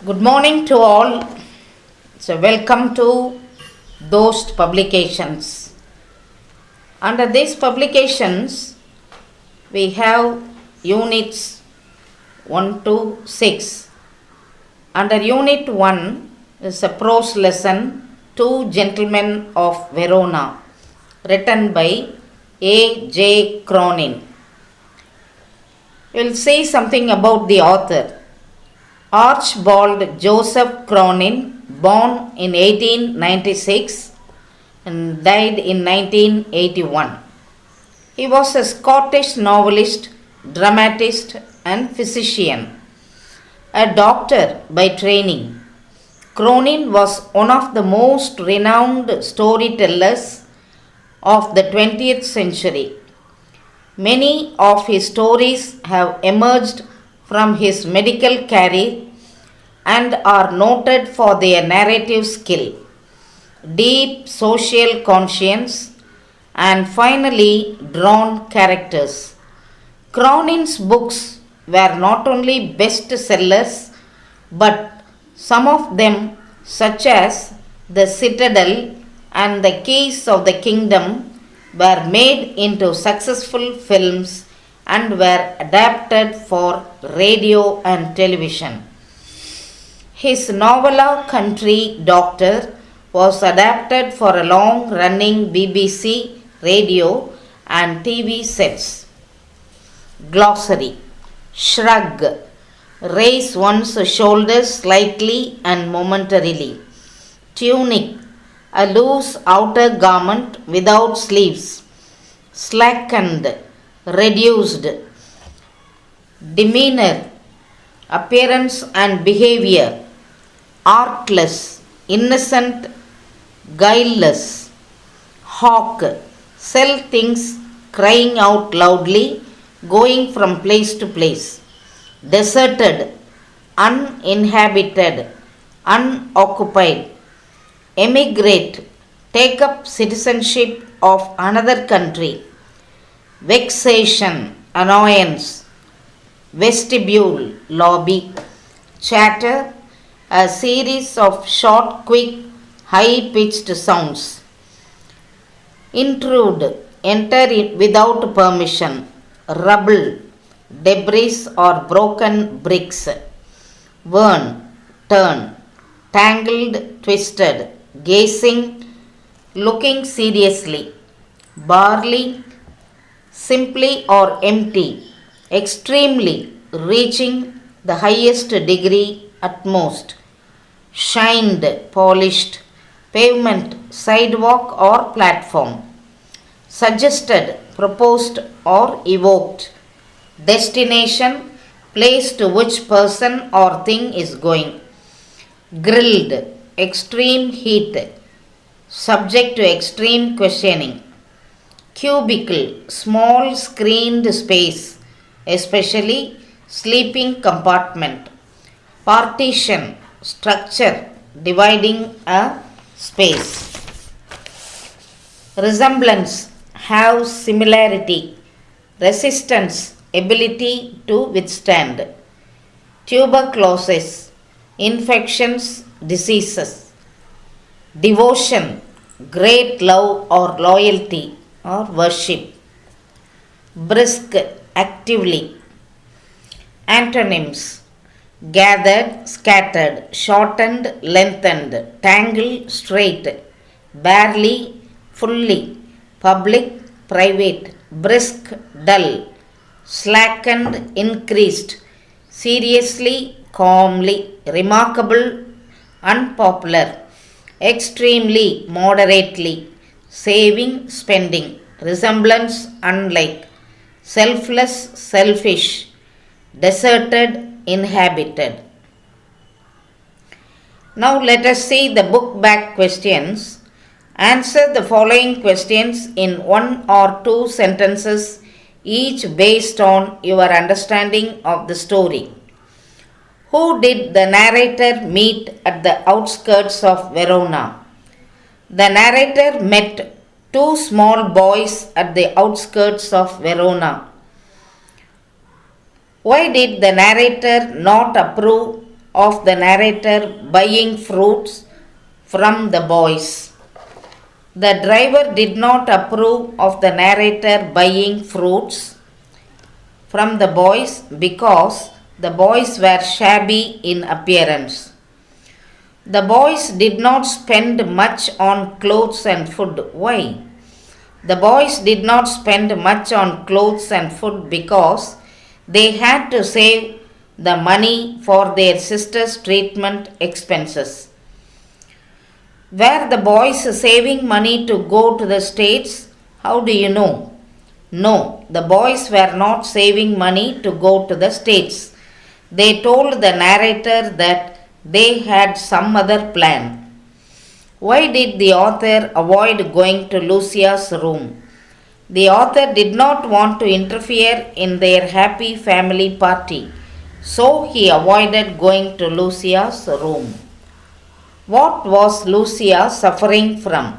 Good morning to all. So, welcome to DHOSTH publications. Under these publications, we have units 1 to 6. Under unit 1 is a prose lesson, Two Gentlemen of Verona, written by A.J. Cronin. We will say something about the author. Archibald Joseph Cronin, born in 1896 and died in 1981. He was a Scottish novelist, dramatist, and physician. A doctor by training, Cronin was one of the most renowned storytellers of the 20th century. Many of his stories have emerged from his medical career and are noted for their narrative skill, deep social conscience, and finely drawn characters. Cronin's books were not only bestsellers, but some of them, such as The Citadel and The Keys of the Kingdom, were made into successful films and were adapted for radio and television. His novella Country Doctor was adapted for a long-running BBC radio and TV sets. Glossary. Shrug. Raise one's shoulders slightly and momentarily. Tunic. A loose outer garment without sleeves. Slackened. Reduced. Demeanor, appearance and behavior. Artless, innocent, guileless. Hawk, sell things, crying out loudly, going from place to place. Deserted, uninhabited, unoccupied. Emigrate, take up citizenship of another country. Vexation, annoyance. Vestibule, lobby. Chatter, a series of short, quick, high-pitched sounds. Intrude, enter without permission. Rubble, debris or broken bricks. Whirn, turn. Tangled, twisted. Gazing, looking seriously. Barley, simply or empty, extremely, reaching the highest degree at most. Shined, polished, pavement, sidewalk or platform. Suggested, proposed or evoked. Destination, place to which person or thing is going. Grilled, extreme heat, subject to extreme questioning. Cubicle, small screened space, especially sleeping compartment. Partition, structure dividing a space. Resemblance, have similarity. Resistance, ability to withstand. Tuberculosis, infections, diseases. Devotion, great love or loyalty or worship. Brisk, actively. Antonyms, gathered, scattered, shortened, lengthened, tangled, straight, barely, fully, public, private, brisk, dull, slackened, increased, seriously, calmly, remarkable, unpopular, extremely, moderately, saving, spending, resemblance, unlike, selfless, selfish, deserted, inhabited. Now let us see the book back questions. Answer the following questions in 1 or 2 sentences, each based on your understanding of the story. Who did the narrator meet at the outskirts of Verona? The narrator met 2 small boys at the outskirts of Verona. Why did the narrator not approve of the narrator buying fruits from the boys. The driver did not approve of the narrator buying fruits from the boys because the boys were shabby in appearance. The boys did not spend much on clothes and food. Why? The boys did not spend much on clothes and food because they had to save the money for their sister's treatment expenses. Were the boys saving money to go to the States? How do you know? No, the boys were not saving money to go to the States. They told the narrator that they had some other plan. Why did the author avoid going to Lucia's room? The author did not want to interfere in their happy family party, so he avoided going to Lucia's room. What was Lucia suffering from?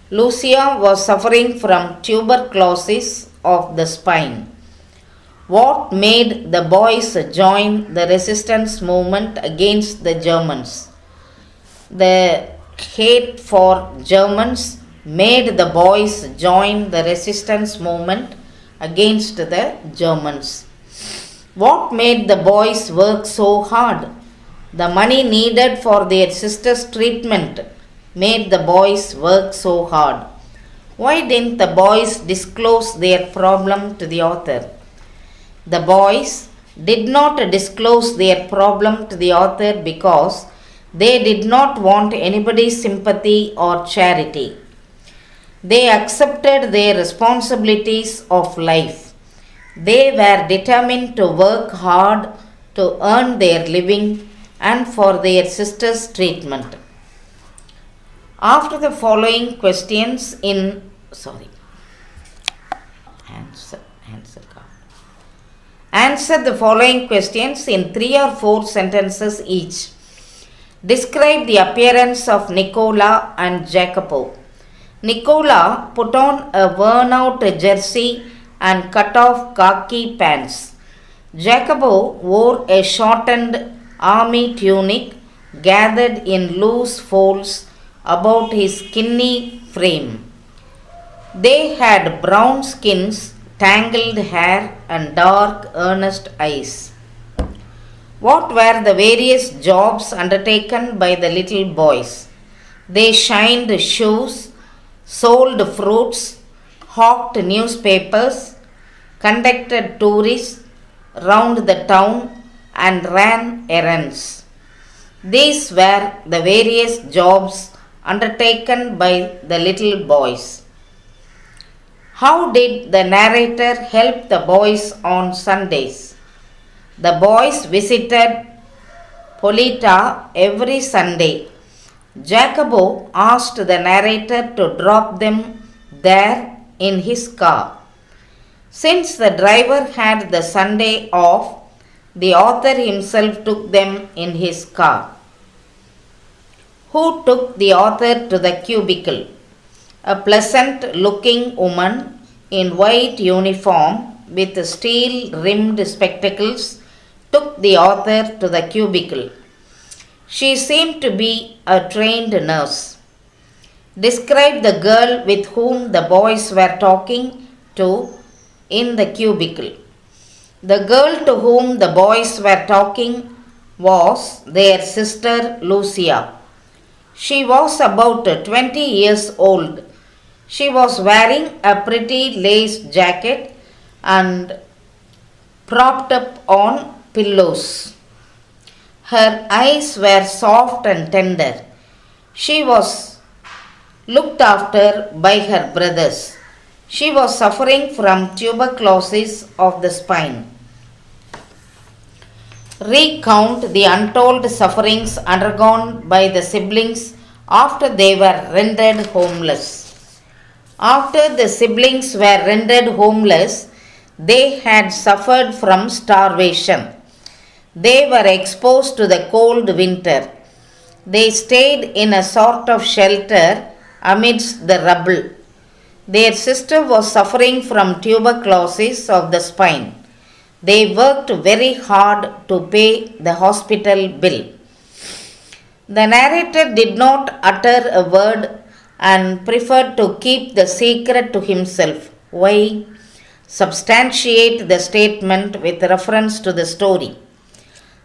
Lucia was suffering from tuberculosis of the spine. What made the boys join the resistance movement against the Germans? The hate for Germans made the boys join the resistance movement against the Germans. What made the boys work so hard? The money needed for their sister's treatment made the boys work so hard. Why didn't the boys disclose their problem to the author? The boys did not disclose their problem to the author because they did not want anybody's sympathy or charity. They accepted their responsibilities of life. They were determined to work hard to earn their living and for their sister's treatment. After the following questions Answer the following questions in 3 or 4 sentences each. Describe the appearance of Nicola and Jacopo. Nicola put on a worn-out jersey and cut-off khaki pants. Jacopo wore a shortened army tunic gathered in loose folds about his skinny frame. They had brown skins, tangled hair, and dark, earnest eyes. What were the various jobs undertaken by the little boys? They shined shoes, sold fruits, hawked newspapers, conducted tourists round the town, and ran errands. These were the various jobs undertaken by the little boys. How did the narrator help the boys on Sundays? The boys visited Polita every Sunday. Jacobo asked the narrator to drop them there in his car. Since the driver had the Sunday off, the author himself took them in his car. Who took the author to the cubicle? A pleasant-looking woman in white uniform with steel-rimmed spectacles took the author to the cubicle. She seemed to be a trained nurse. Describe the girl with whom the boys were talking to in the cubicle. The girl to whom the boys were talking was their sister Lucia. She was about 20 years old. She was wearing a pretty lace jacket and propped up on pillows. Her eyes were soft and tender. She was looked after by her brothers. She was suffering from tuberculosis of the spine. Recount the untold sufferings undergone by the siblings after they were rendered homeless. After the siblings were rendered homeless, they had suffered from starvation. They were exposed to the cold winter. They stayed in a sort of shelter amidst the rubble. Their sister was suffering from tuberculosis of the spine. They worked very hard to pay the hospital bill. The narrator did not utter a word and preferred to keep the secret to himself. Why? Substantiate the statement with reference to the story.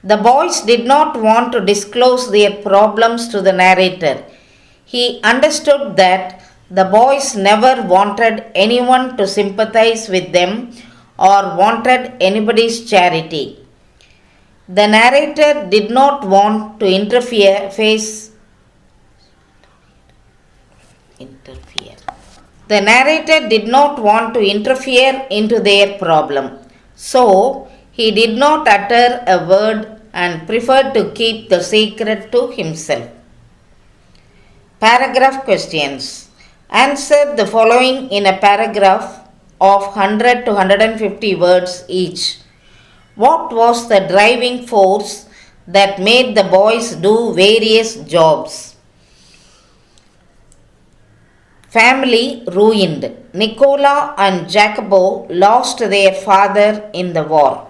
The boys did not want to disclose their problems to the narrator. He understood that the boys never wanted anyone to sympathize with them or wanted anybody's charity. The narrator did not want to interfere. The narrator did not want to interfere into their problem. So, he did not utter a word and preferred to keep the secret to himself. Paragraph questions. Answer the following in a paragraph of 100 to 150 words each. What was the driving force that made the boys do various jobs? Family ruined. Nicola and Jacobo lost their father in the war.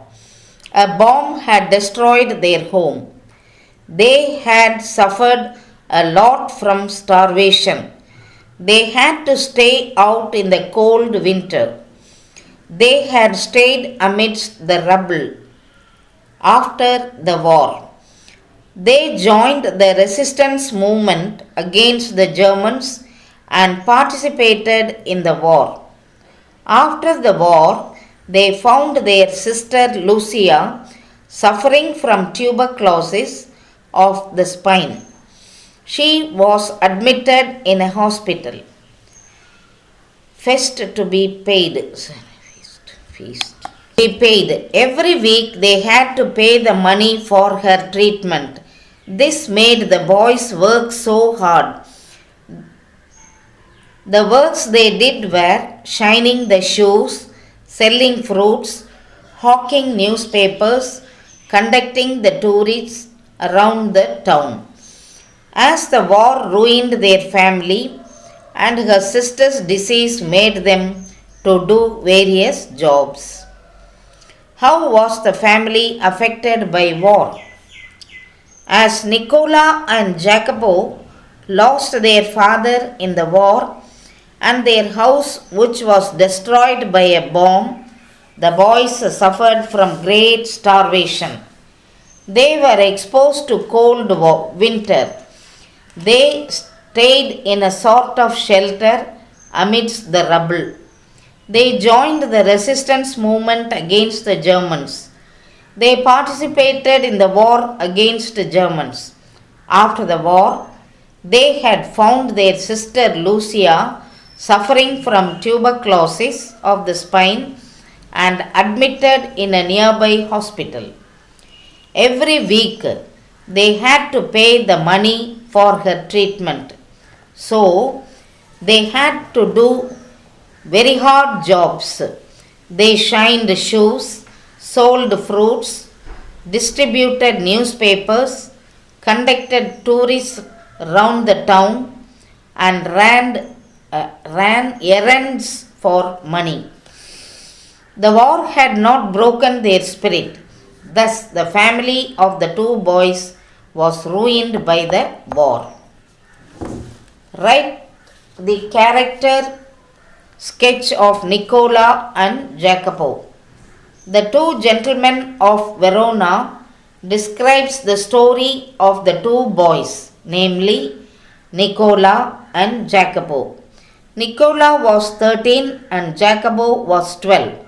A bomb had destroyed their home. They had suffered a lot from starvation. They had to stay out in the cold winter. They had stayed amidst the rubble after the war. They joined the resistance movement against the Germans and participated in the war. After the war, they found their sister Lucia suffering from tuberculosis of the spine. She was admitted in a hospital. Feast to be paid. Be paid. Every week they had to pay the money for her treatment. This made the boys work so hard. The works they did were shining the shoes, selling fruits, hawking newspapers, conducting the tourists around the town. As the war ruined their family and her sister's disease made them to do various jobs. How was the family affected by war? As Nicola and Jacobo lost their father in the war and their house, which was destroyed by a bomb, the boys suffered from great starvation. They were exposed to cold winter. They stayed in a sort of shelter amidst the rubble. They joined the resistance movement against the Germans. They participated in the war against the Germans. After the war, they had found their sister Lucia suffering from tuberculosis of the spine and admitted in a nearby hospital. Every week, they had to pay the money for her treatment. So, they had to do very hard jobs. They shined shoes, sold fruits, distributed newspapers, conducted tourists round the town, and ran errands for money. The war had not broken their spirit. Thus, the family of the two boys was ruined by the war. Write the character sketch of Nicola and Jacopo. The Two Gentlemen of Verona describes the story of the two boys, namely Nicola and Jacopo. Nicola was 13 and Jacopo was 12.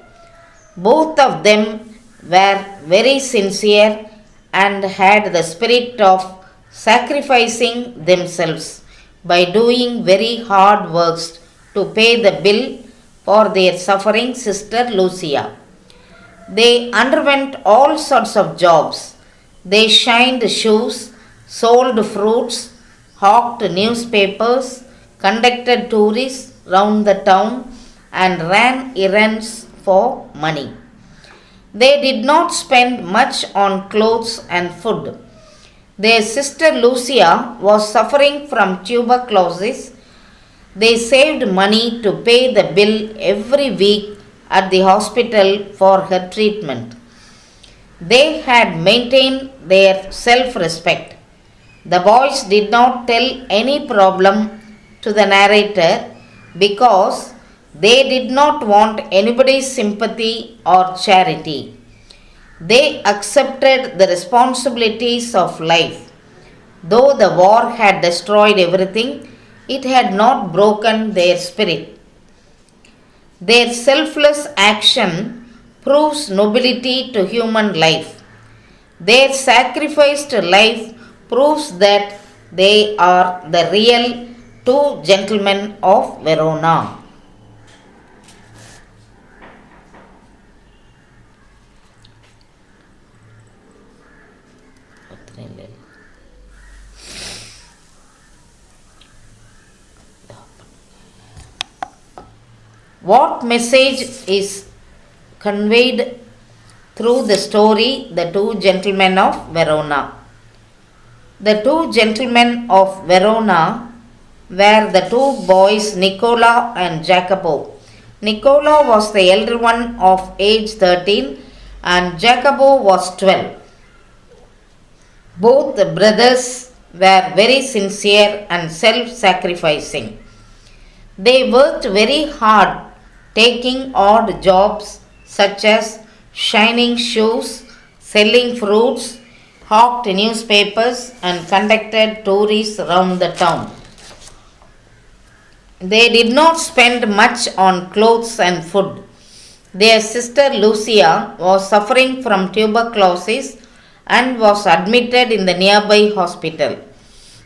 Both of them were very sincere and had the spirit of sacrificing themselves by doing very hard works to pay the bill for their suffering sister Lucia. They underwent all sorts of jobs. They shined shoes, sold fruits, hawked newspapers, conducted tourists round the town, and ran errands for money. They did not spend much on clothes and food. Their sister Lucia was suffering from tuberculosis. They saved money to pay the bill every week at the hospital for her treatment. They had maintained their self respect. The boys did not tell any problem to the narrator because they did not want anybody's sympathy or charity. They accepted the responsibilities of life. Though the war had destroyed everything, it had not broken their spirit. Their selfless action proves nobility to human life. Their sacrificed life proves that they are the real two gentlemen of Verona. What message is conveyed through the story The Two Gentlemen of Verona? The two gentlemen of Verona were the two boys Nicola and Jacopo. Nicola was the elder one of age 13 and Jacopo was 12. Both the brothers were very sincere and self-sacrificing. They worked very hard, taking odd jobs such as shining shoes, selling fruits, hawked newspapers, and conducted tours round the town. They did not spend much on clothes and food. Their sister Lucia was suffering from tuberculosis and was admitted in the nearby hospital.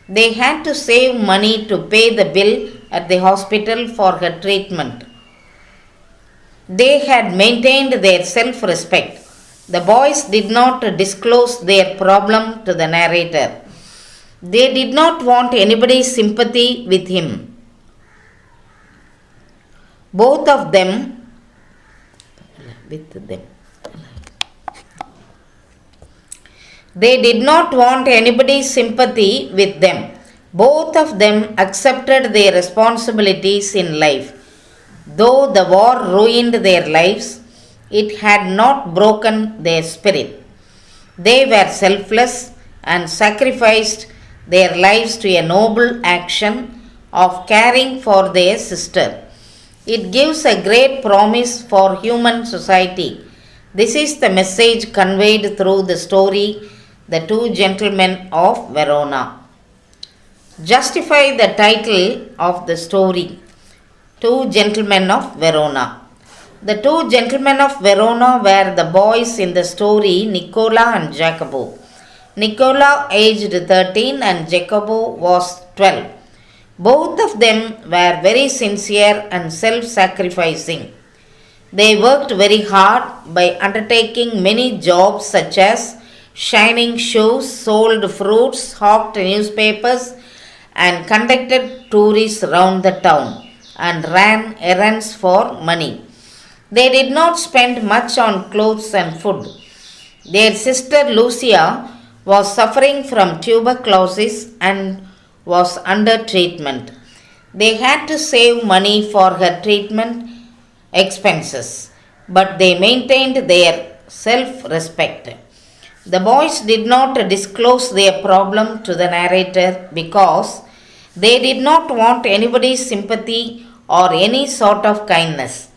They had to save money to pay the bill at the hospital for her treatment. They had maintained their self-respect. The boys did not disclose their problem to the narrator. They did not want anybody's sympathy with him. Both of them They did not want anybody's sympathy with them. Both of them accepted their responsibilities in life. Though the war ruined their lives, it had not broken their spirit. They were selfless and sacrificed their lives to a noble action of caring for their sister. It gives a great promise for human society. This is the message conveyed through the story The Two Gentlemen of Verona. Justify the title of the story Two Gentlemen of Verona. The two gentlemen of Verona were the boys in the story Nicola and Jacopo. Nicola aged 13 and Jacopo was 12. Both of them were very sincere and self-sacrificing. They worked very hard by undertaking many jobs such as shining shoes, sold fruits, hawked newspapers, and conducted tours round the town and ran errands for money. They did not spend much on clothes and food. Their sister Lucia was suffering from tuberculosis and was under treatment. They had to save money for her treatment expenses, but they maintained their self-respect. The boys did not disclose their problem to the narrator because they did not want anybody's sympathy or any sort of kindness.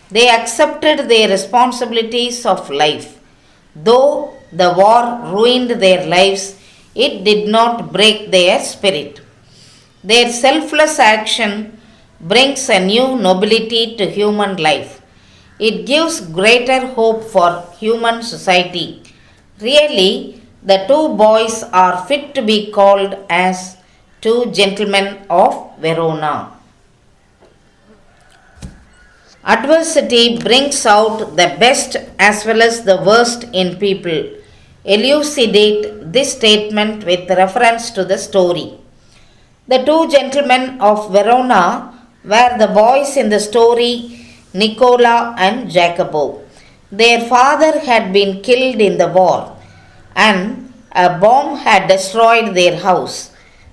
They accepted their responsibilities of life. Though the war ruined their lives, it did not break their spirit. Their selfless action brings a new nobility to human life. It gives greater hope for human society. Really, the two boys are fit to be called as two gentlemen of Verona. Adversity brings out the best as well as the worst in people. Elucidate this statement with reference to the story. The two gentlemen of Verona were the boys in the story Nicola and Jacopo. Their father had been killed in the war and a bomb had destroyed their house.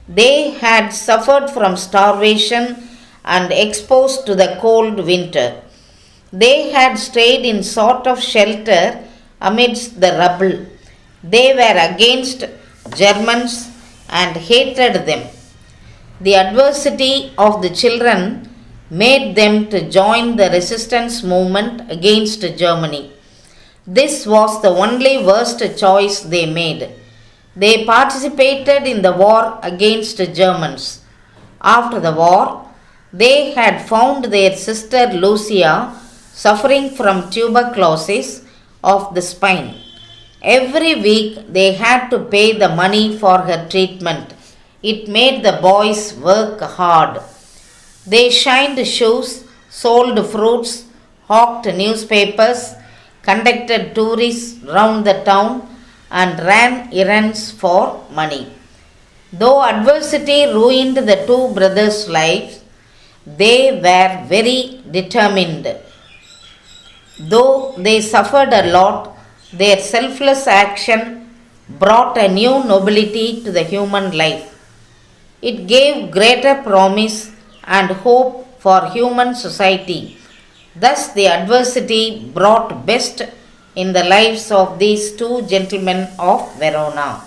They had suffered from starvation and exposed to the cold winter. They had stayed in sort of shelter amidst the rubble. They were against Germans and hated them. The adversity of the children made them to join the resistance movement against Germany. This was the only worst choice they made. They participated in the war against Germans. After the war, they had found their sister Lucia suffering from tuberculosis of the spine. Every week they had to pay the money for her treatment. It made the boys work hard. They shined shoes, sold fruits, hawked newspapers, conducted tours round the town, and ran errands for money. Though adversity ruined the two brothers' lives, they were very determined. Though they suffered a lot, their selfless action brought a new nobility to the human life. It gave greater promise and hope for human society. Thus, the adversity brought best in the lives of these two gentlemen of Verona.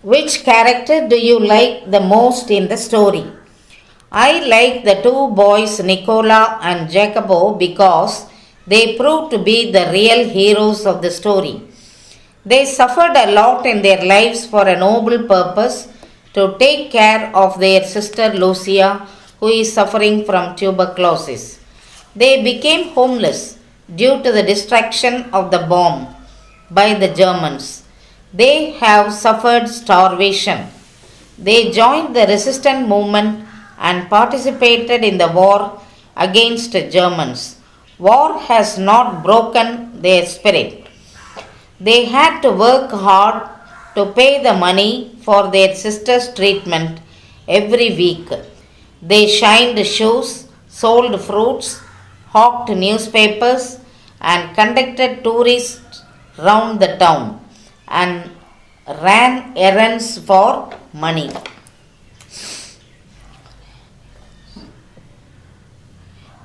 Which character do you like the most in the story? I like the two boys Nicola and Jacopo because they proved to be the real heroes of the story. They suffered a lot in their lives for a noble purpose to take care of their sister Lucia, who is suffering from tuberculosis. They became homeless due to the destruction of the bomb by the Germans. They have suffered starvation. They joined the resistance movement and participated in the war against Germans. War has not broken their spirit. They had to work hard to pay the money for their sister's treatment every week. They shined shoes, sold fruits, hawked newspapers, and conducted tours round the town and ran errands for money.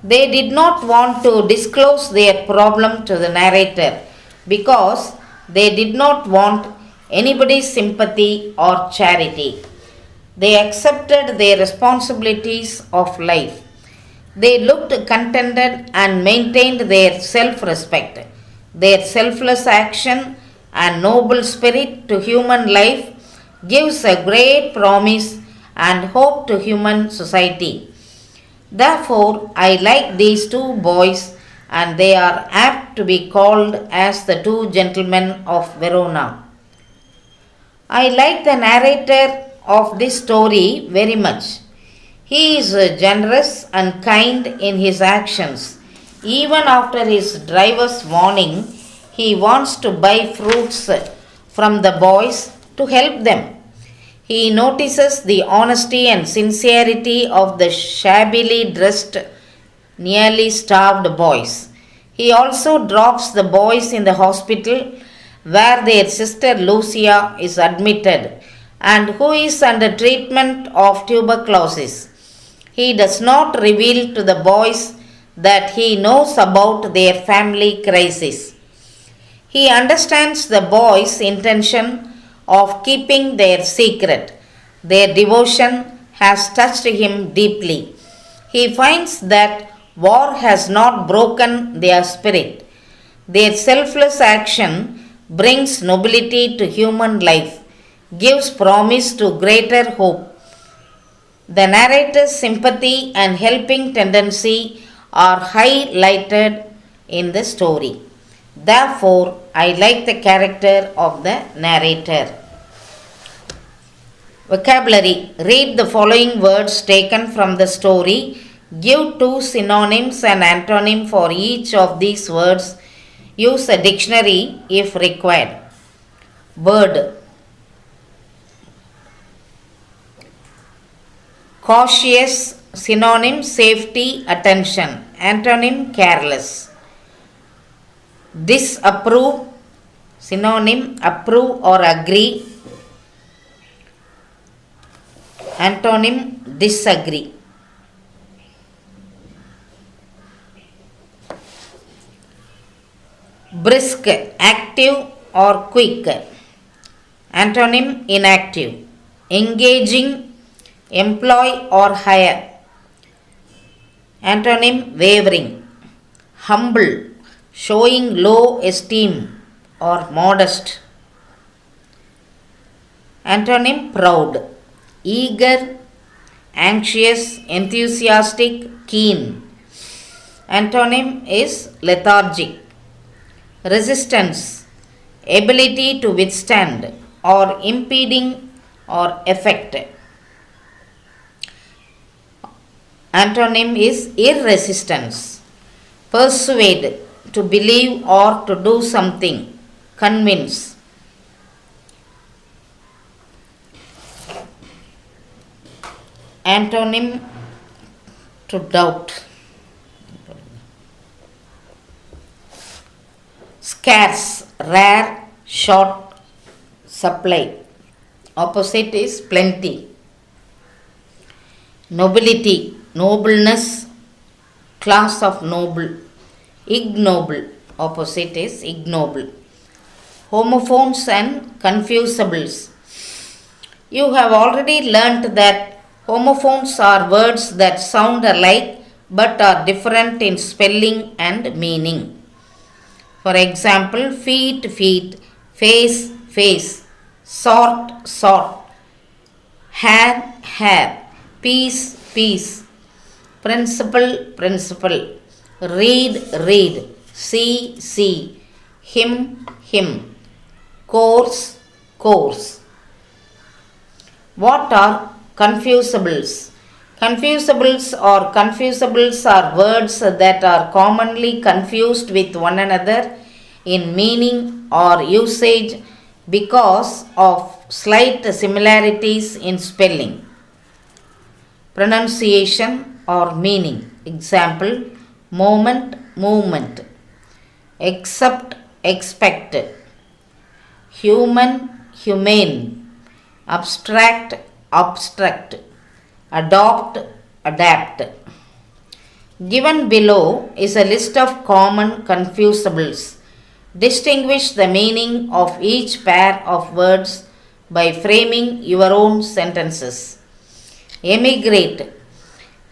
They did not want to disclose their problem to the narrator because they did not want anybody's sympathy or charity. They accepted their responsibilities of life. They looked contented and maintained their self-respect. Their selfless action and noble spirit to human life gives a great promise and hope to human society. Therefore, I like these two boys, and they are apt to be called as the two gentlemen of Verona. I like the narrator of this story very much. He is generous and kind in his actions. Even after his driver's warning, he wants to buy fruits from the boys to help them. He notices the honesty and sincerity of the shabbily dressed, nearly starved boys. He also drops the boys in the hospital where their sister Lucia is admitted and who is under treatment of tuberculosis. He does not reveal to the boys that he knows about their family crisis. He understands the boys' intention of keeping their secret. Their devotion has touched him deeply. He finds that war has not broken their spirit. Their selfless action brings nobility to human life, gives promise to greater hope. The narrator's sympathy and helping tendency are highlighted in the story. Therefore, I like the character of the narrator. Vocabulary. Read the following words taken from the story. Give two synonyms and antonym for each of these words. Use a dictionary if required. Word. Cautious. Synonym safety, attention. Antonym careless. Disapprove. Synonym approve or agree. Antonym disagree. Brisk, active or quick. Antonym inactive. Engaging, employ or hire. Antonym wavering. Humble, showing low esteem or modest. Antonym proud. Eager, anxious, enthusiastic, keen. Antonym is lethargic. Resistance, ability to withstand or impeding or effect. Antonym is irresistance. Persuade, to believe or to do something. Convince. Antonym to doubt. Scarce, rare, short supply. Opposite is plenty. Nobility, nobleness, class of noble. Ignoble, opposite is ignoble. Homophones and confusables. You have already learnt that homophones are words that sound alike but are different in spelling and meaning. For example, feet, feet, face, face, sort, sort, hair, hair, piece, piece, principle, principle, read, read, see, see, him, him, course, course. What are confusables? Confusables are words that are commonly confused with one another in meaning or usage because of slight similarities in spelling, pronunciation or meaning. Example, moment, movement. Accept, expect. Human, humane. Abstract, abstract. Adopt, adapt. Given below is a list of common confusables. Distinguish the meaning of each pair of words by framing your own sentences. Emigrate,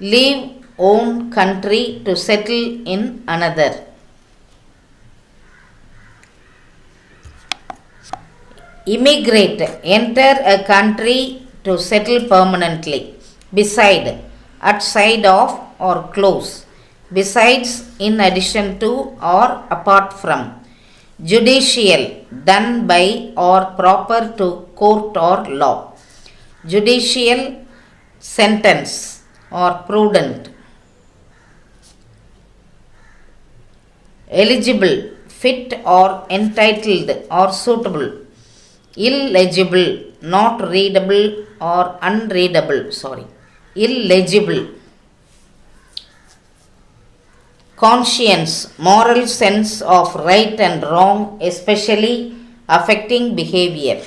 leave own country to settle in another. Immigrate, enter a country to settle permanently. Beside, outside of or close. Besides, in addition to or apart from. Judicial, done by or proper to court or law. Judicial, sentence or prudent. Eligible, fit or entitled or suitable. Illegible, not readable or unreadable. Illegible. Conscience, moral sense of right and wrong, especially affecting behavior.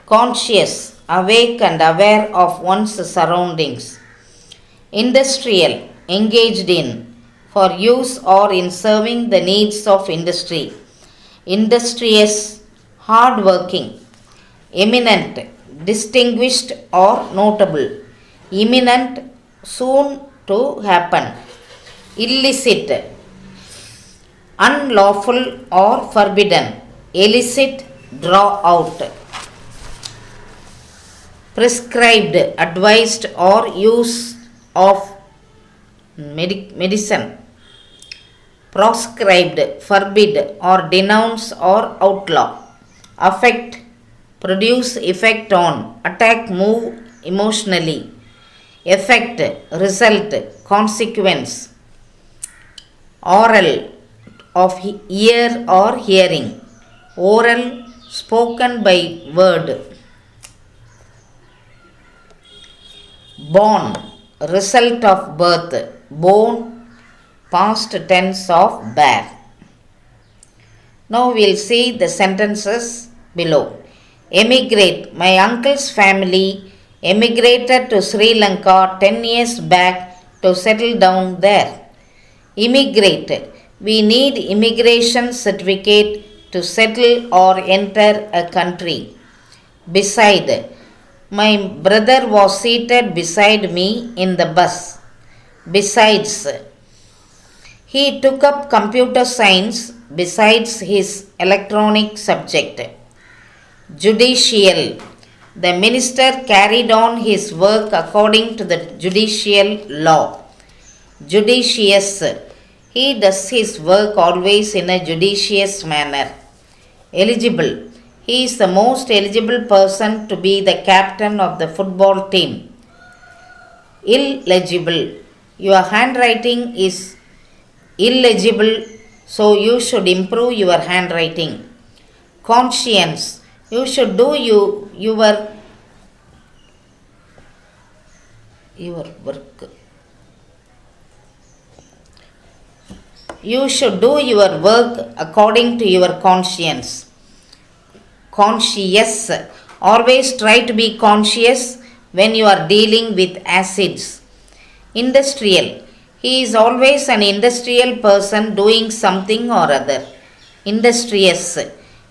Conscious, awake and aware of one's surroundings. Industrial, engaged in, for use or in serving the needs of industry. Industrious, hard-working. Eminent, distinguished or notable. Imminent, soon to happen. Illicit, unlawful or forbidden. Illicit, draw out. Prescribed, advised or use of medicine. Proscribed, forbid or denounce or outlaw. Affect, produce effect on, attack, move emotionally. Effect, result, consequence. Oral, of ear or hearing. Oral, spoken by word. Born, result of birth. Born, past tense of bear. Now we will see the sentences below. Emigrate, my uncle's family emigrated to Sri Lanka 10 years back to settle down there. Immigrate, We need immigration certificate to settle or enter a country. Beside, my brother was seated beside me in the bus. Besides, he took up computer science besides his electronic subject. Judicial. The minister carried on his work according to the judicial law. Judicious. He does his work always in a judicious manner. Eligible. He is the most eligible person to be the captain of the football team. Illegible. Your handwriting is illegible, so you should improve your handwriting. Conscience. You should do your work. You should do your work according to your conscience. Conscious. Always try to be conscious when you are dealing with acids. Industrial. He is always an industrial person doing something or other. Industrious.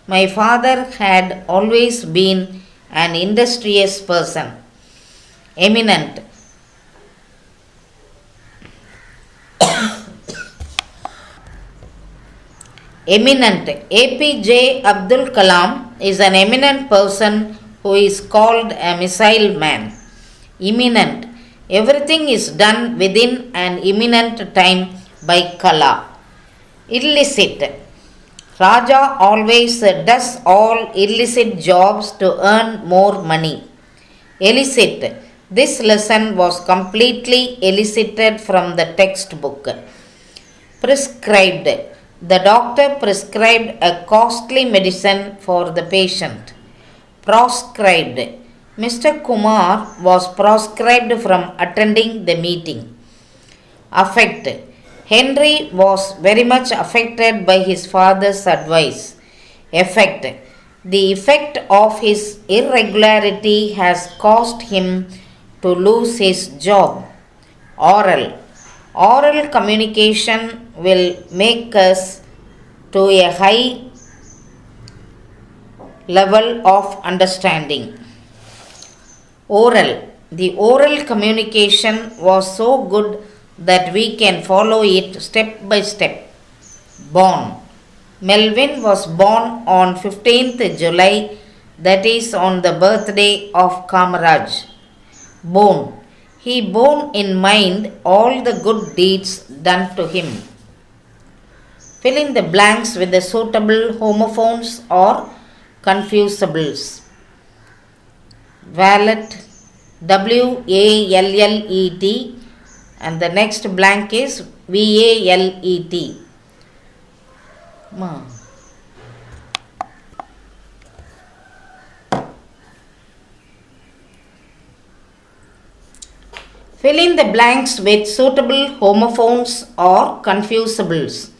My father had always been an industrious person. Eminent. Eminent. APJ Abdul Kalam is an eminent person who is called a missile man. Imminent. Everything is done within an imminent time by Kala. Illicit. Raja always does all illicit jobs to earn more money. Elicit. This lesson was completely elicited from the textbook. Prescribed. The doctor prescribed a costly medicine for the patient. Proscribed. Mr. Kumar was proscribed from attending the meeting. Affect. Henry was very much affected by his father's advice. Effect. The effect of his irregularity has caused him to lose his job. Oral. Oral communication will make us to a high level of understanding. Oral. The oral communication was so good that we can follow it step by step. Born. Melvin was born on 15th July, that is on the birthday of Kamaraj. Born. He bore in mind all the good deeds done to him. Fill in the blanks with the suitable homophones or confusables. Valet. WALLET, and the next blank is VALET. Fill in the blanks with suitable homophones or confusables.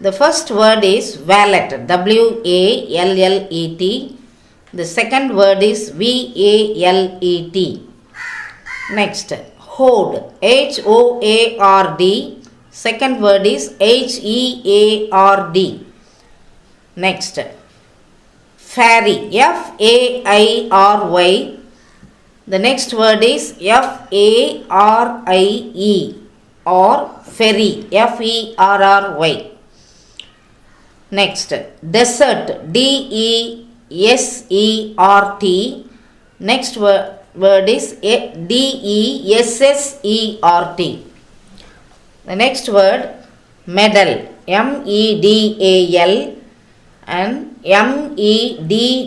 The first word is valet, WALLET. The second word is VALET. Next, hoard, HOARD. Second word is HEARD. Next, fairy, FAIRY. The next word is FARIE or ferry, FERRY. Next, desert, DESERT. Next word is DESSERT. The next word, medal, MEDAL and MEDDLE.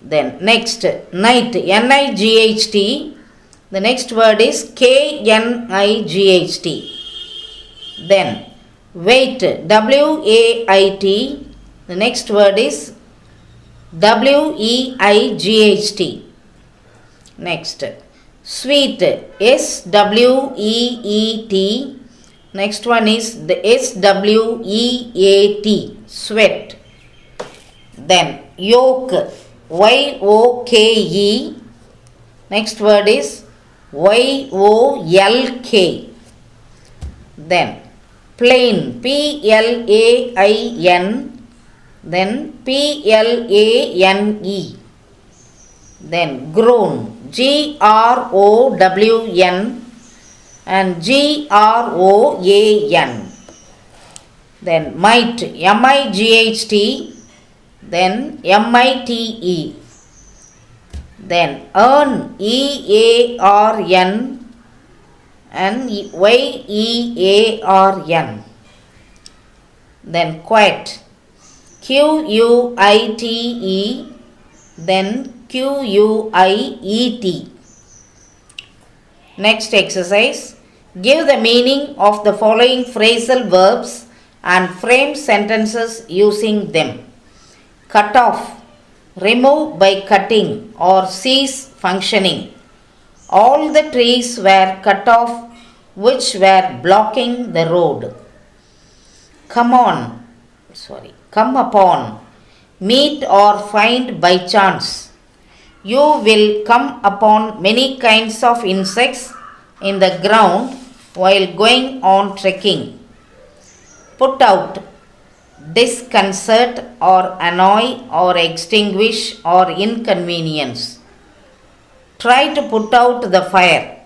Then next, night, NIGHT. The next word is KNIGHT. Then wait, WAIT. The next word is WEIGHT. Next, sweet, SWEET. Next one is the SWEAT, sweat. Then yoke, YOKE. Next word is YOLK. Then plain, Plain, then Plane, then grown, Grown, and Groan, then might, Might, then Mite, then earn, Earn, and Yearn, then quite, Quite, then Quiet. Next exercise. Give the meaning of the following phrasal verbs and frame sentences using them. Cut off, remove by cutting or cease functioning. All the trees were cut off which were blocking the road. Come upon, meet or find by chance. You will come upon many kinds of insects in the ground while going on trekking. Put out, disconcert or annoy or extinguish or inconvenience. Try to put out the fire.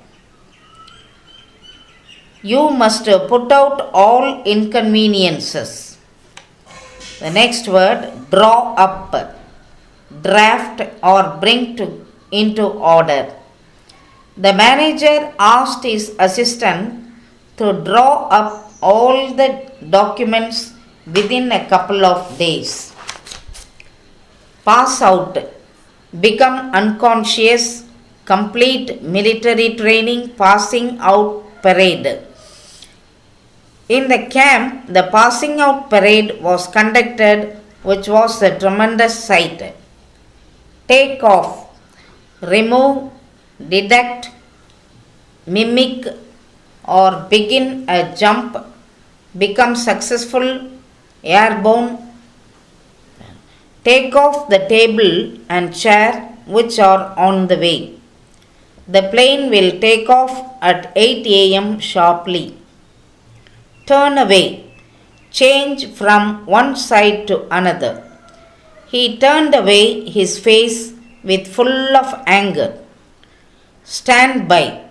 You must put out all inconveniences. The next word, draw up, draft or bring into order. The manager asked his assistant to draw up all the documents within a couple of days. Pass out, become unconscious, complete military training, passing out parade. In the camp, the passing out parade was conducted, which was a tremendous sight. Take off, remove, deduct, mimic, or begin a jump, become successful, airborne. Take off the table and chair which are on the way. The plane will take off at 8 a.m. sharply. Turn away, change from one side to another. He turned away his face with full of anger. Stand by,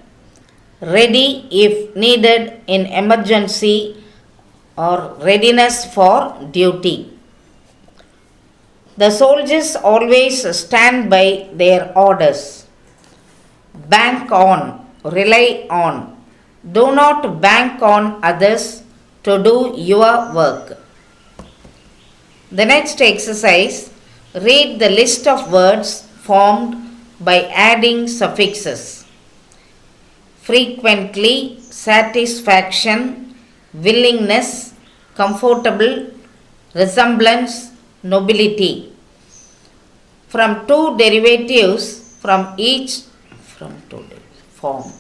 ready if needed in emergency or readiness for duty. The soldiers always stand by their orders. Bank on, rely on. Do not bank on others to do your work. The next exercise, read the list of words formed by adding suffixes. Frequently, satisfaction, willingness, comfortable, resemblance, nobility. From two derivatives from each form.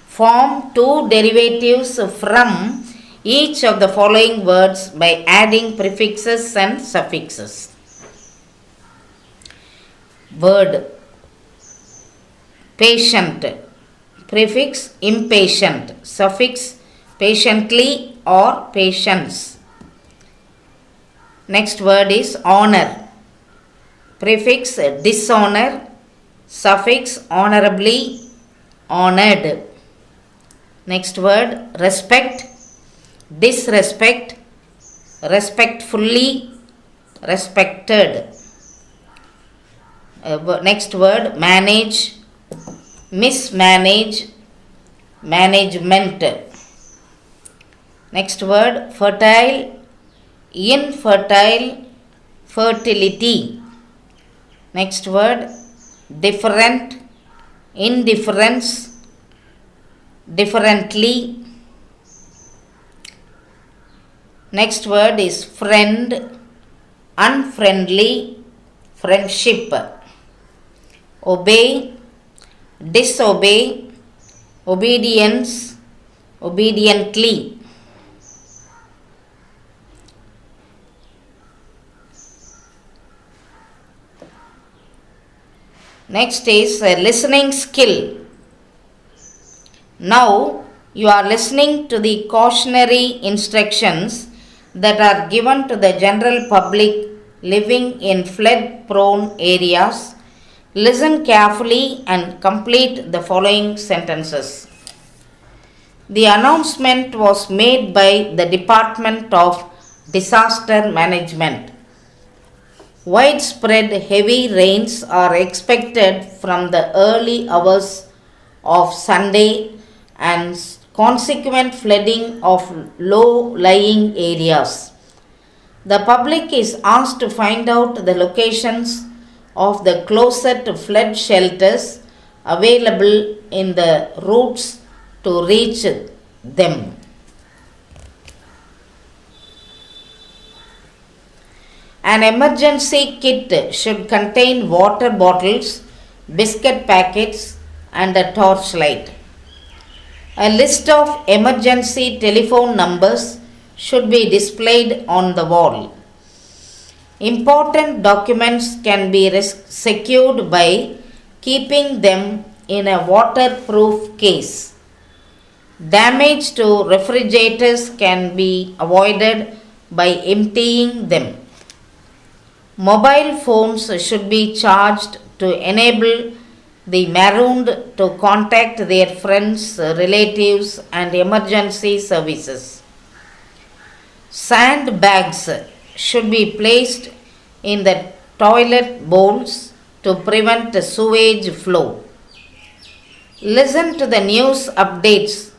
Form two derivatives from each of the following words by adding prefixes and suffixes. Word patient, prefix impatient, suffix patiently or patience. Next word is honor, prefix dishonor, suffix honorably, honored. Next word respect, disrespect, respectfully, respected. Next word manage, mismanage, management. Next word fertile, infertile, fertility. Next word different, indifference, differently. Next word is friend, unfriendly, friendship. Obey, disobey, obedience, obediently. Next is a listening skill. Now you are listening to the cautionary instructions that are given to the general public living in flood prone areas. Listen carefully and complete the following sentences. The announcement was made by the Department of Disaster Management. Widespread heavy rains are expected from the early hours of Sunday and consequent flooding of low-lying areas. The public is asked to find out the locations of the closest flood shelters available in the routes to reach them. An emergency kit should contain water bottles, biscuit packets, and a torchlight. A list of emergency telephone numbers should be displayed on the wall. Important documents can be secured by keeping them in a waterproof case. Damage to refrigerators can be avoided by emptying them. Mobile phones should be charged to enable the marooned to contact their friends, relatives, and emergency services. Sandbags should be placed in the toilet bowls to prevent sewage flow. Listen to the news updates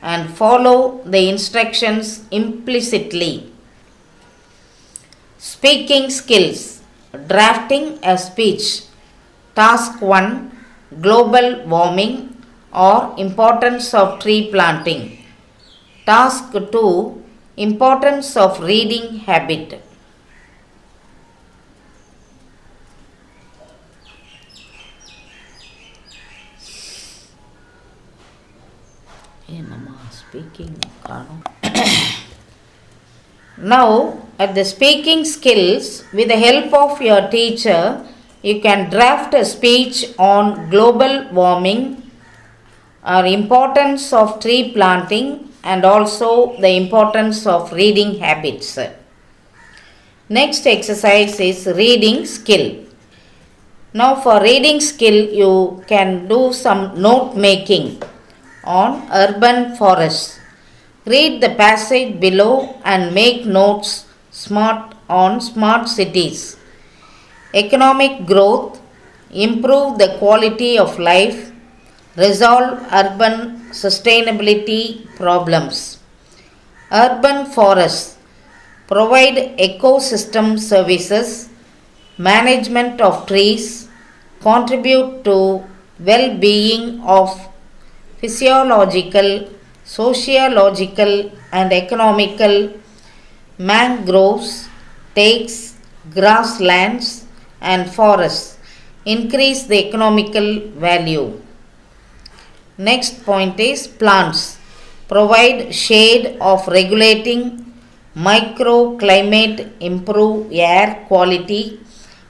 and follow the instructions implicitly. Speaking skills. Drafting a speech. Task 1. Global warming or importance of tree planting. Task 2. Importance of reading habit. Speaking. Now, at the speaking skills, with the help of your teacher, you can draft a speech on global warming or importance of tree planting and also the importance of reading habits. Next exercise is reading skill. Now for reading skill, you can do some note making on urban forests. Read the passage below and make notes on smart cities. Economic growth, improve the quality of life, resolve urban sustainability problems. Urban forests, provide ecosystem services, management of trees, contribute to well-being of physiological, sociological and economical, mangroves, takes, grasslands and forests, increase the economical value. Next point is plants, provide shade of regulating microclimate, improve air quality,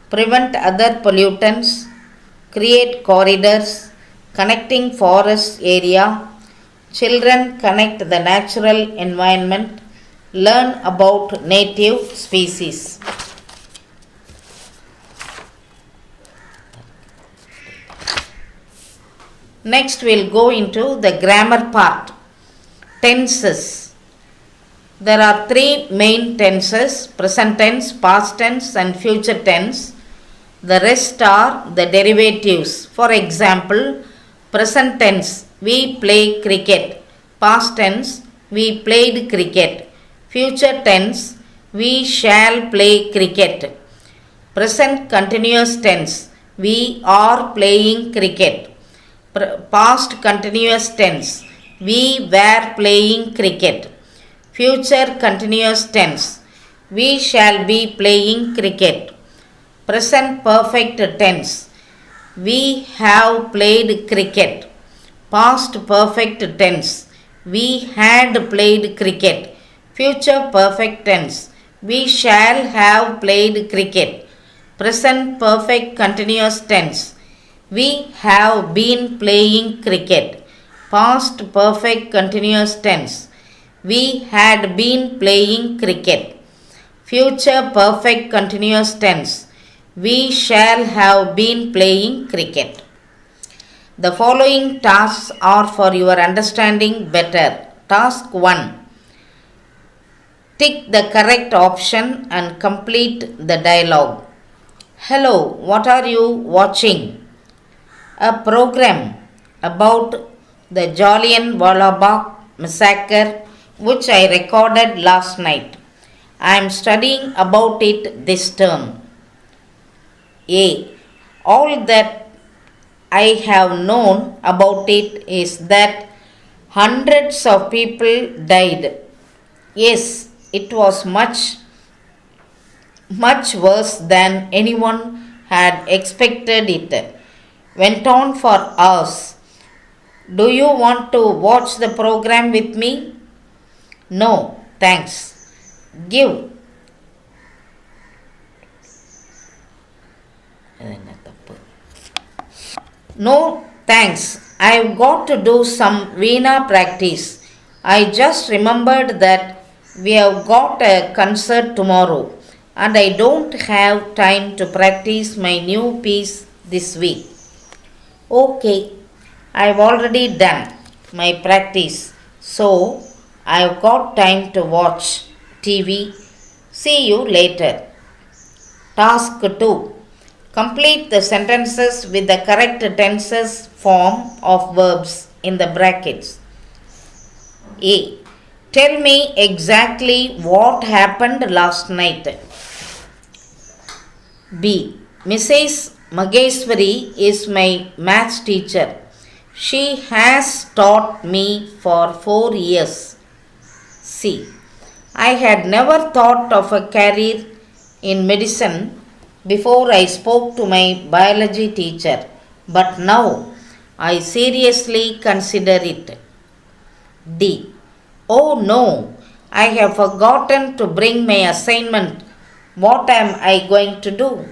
prevent other pollutants, create corridors, connecting forest area, children connect the natural environment, learn about native species. Next we'll go into the grammar part. Tenses. There are three main tenses: present tense, past tense and future tense. The rest are the derivatives. For example, present tense, we play cricket. Past tense, we played cricket. Future tense, we shall play cricket. Present continuous tense, we are playing cricket. Past continuous tense, we were playing cricket. Future continuous tense, we shall be playing cricket. Present perfect tense, we have played cricket. Past perfect tense, we had played cricket. Future perfect tense, we shall have played cricket. Present perfect continuous tense, We have been playing cricket. Past perfect continuous tense. We had been playing cricket. Future perfect continuous tense. We shall have been playing cricket. The following tasks are for your understanding better. Task 1. Tick the correct option and complete the dialogue. Hello, what are you watching? A program about the Jallianwala Bagh massacre which I recorded last night. I am studying about it this term. A. All that I have known about it is that hundreds of people died. Yes, it was much worse than anyone had expected it. Went on for hours. Do you want to watch the program with me? No, thanks. Give. No, thanks. I've got to do some Veena practice. I just remembered that we have got a concert tomorrow and I don't have time to practice my new piece this week. Okay, I've already done my practice, so I've got time to watch TV. See you later. Task 2. Complete the sentences with the correct tenses form of verbs in the brackets. A. Tell me exactly what happened last night. B. Mrs. Mageswari is my maths teacher. She has taught me for 4 years. C. I had never thought of a career in medicine before I spoke to my biology teacher, but now I seriously consider it. D. Oh no, I have forgotten to bring my assignment. What am I going to do?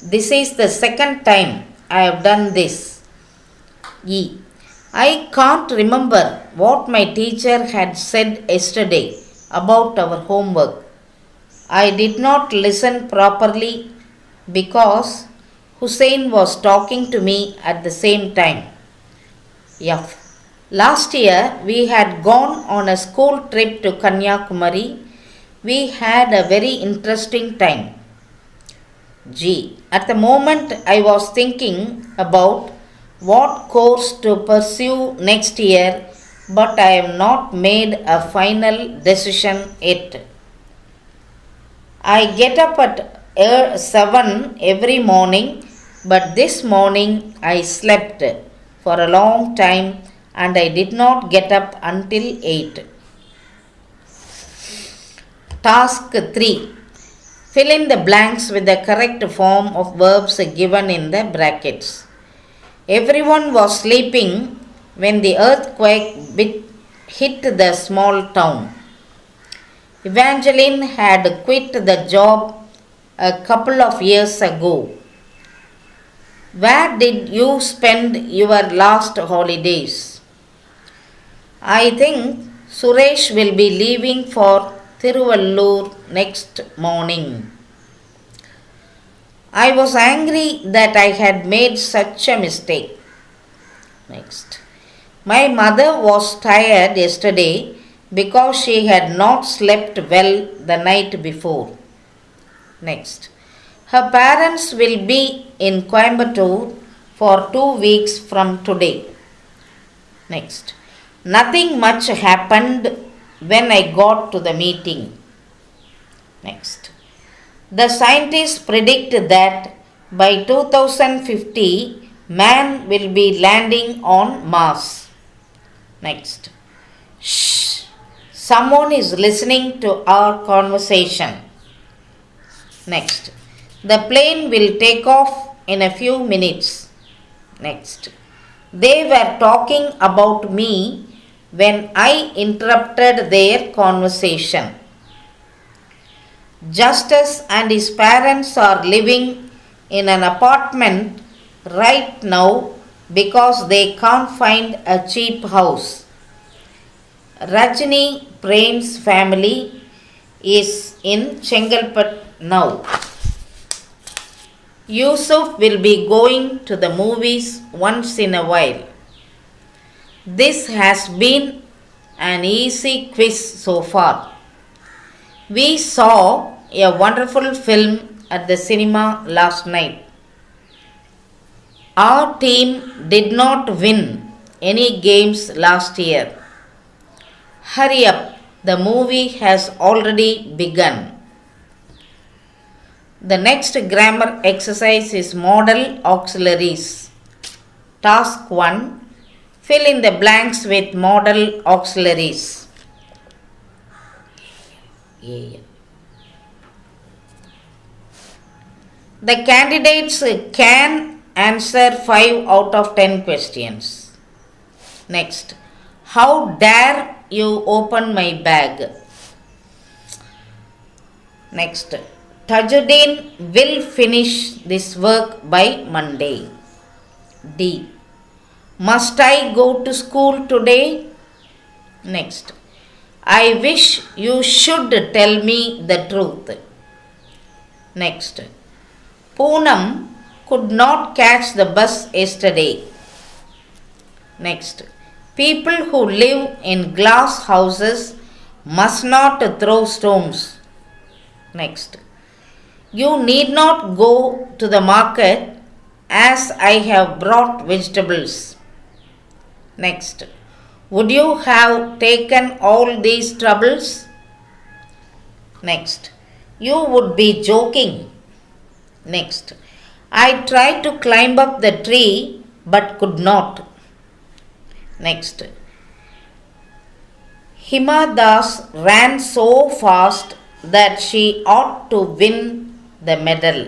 This is the second time I have done this. E. I can't remember what my teacher had said yesterday about our homework. I did not listen properly because Hussein was talking to me at the same time. F. Last year we had gone on a school trip to Kanyakumari. We had a very interesting time. G. At the moment I was thinking about what course to pursue next year, but I have not made a final decision yet. I get up at 7 every morning, but this morning I slept for a long time and I did not get up until 8. Task 3. Fill in the blanks with the correct form of verbs given in the brackets. Everyone was sleeping when the earthquake hit the small town. Evangeline had quit the job a couple of years ago. Where did you spend your last holidays? I think Suresh will be leaving for Tiruvallur next morning. I was angry that I had made such a mistake. Next. My mother was tired yesterday because she had not slept well the night before. Next. Her parents will be in Coimbatore for 2 weeks from today. Next. Nothing much happened when I got to the meeting. Next. The scientists predict that by 2050, man will be landing on Mars. Next. Shh. Someone is listening to our conversation. Next. The plane will take off in a few minutes. Next. They were talking about me when I interrupted their conversation. Justice and his parents are living in an apartment right now because they can't find a cheap house. Rajini Prem's family is in Chengalpet now. Yusuf will be going to the movies once in a while. This has been an easy quiz so far. We saw a wonderful film at the cinema last night. Our team did not win any games last year. Hurry up, the movie has already begun. The next grammar exercise is modal auxiliaries. Task 1. Fill in the blanks with modal auxiliaries. The candidates can answer 5 out of 10 questions. Next. How dare you open my bag? Next. Tajuddin will finish this work by Monday. D. Must I go to school today? Next. I wish you should tell me the truth. Next. Poonam could not catch the bus yesterday. Next. People who live in glass houses must not throw stones. Next. You need not go to the market as I have brought vegetables. Next. Would you have taken all these troubles? Next. You would be joking. Next. I tried to climb up the tree but could not. Next. Hima Das ran so fast that she ought to win the medal.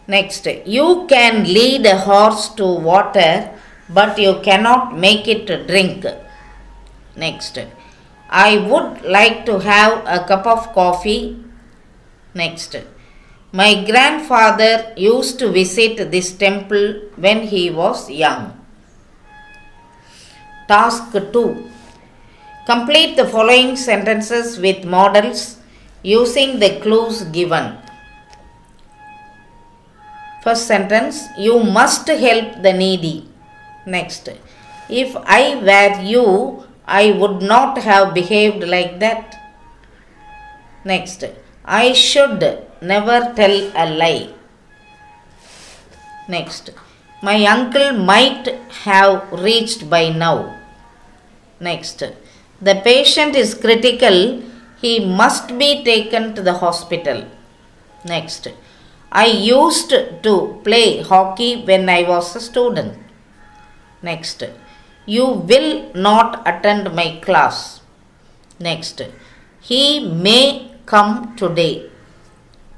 Next. You can lead a horse to water, but you cannot make it drink. Next. I would like to have a cup of coffee. Next. My grandfather used to visit this temple when he was young. Task 2. Complete the following sentences with modals using the clues given. First sentence, you must help the needy. Next, if I were you, I would not have behaved like that. Next, I should never tell a lie. Next, my uncle might have reached by now. Next, the patient is critical, he must be taken to the hospital. Next, I used to play hockey when I was a student. Next, you will not attend my class. Next, he may come today.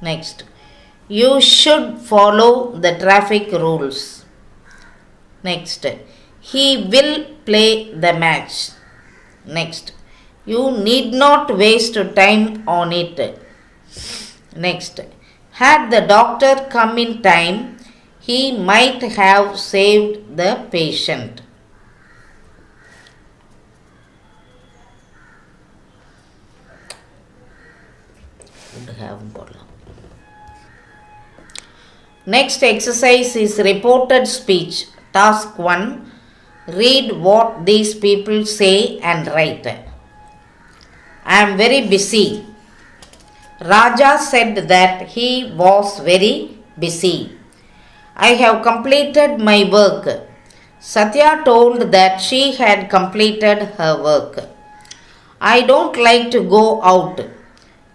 Next, you should follow the traffic rules. Next, he will play the match. Next, you need not waste time on it. Next, had the doctor come in time, he might have saved the patient. Next exercise is reported speech. Task 1. Read what these people say and write. I am very busy. Raja said that he was very busy. I have completed my work. Satya told that she had completed her work. I don't like to go out.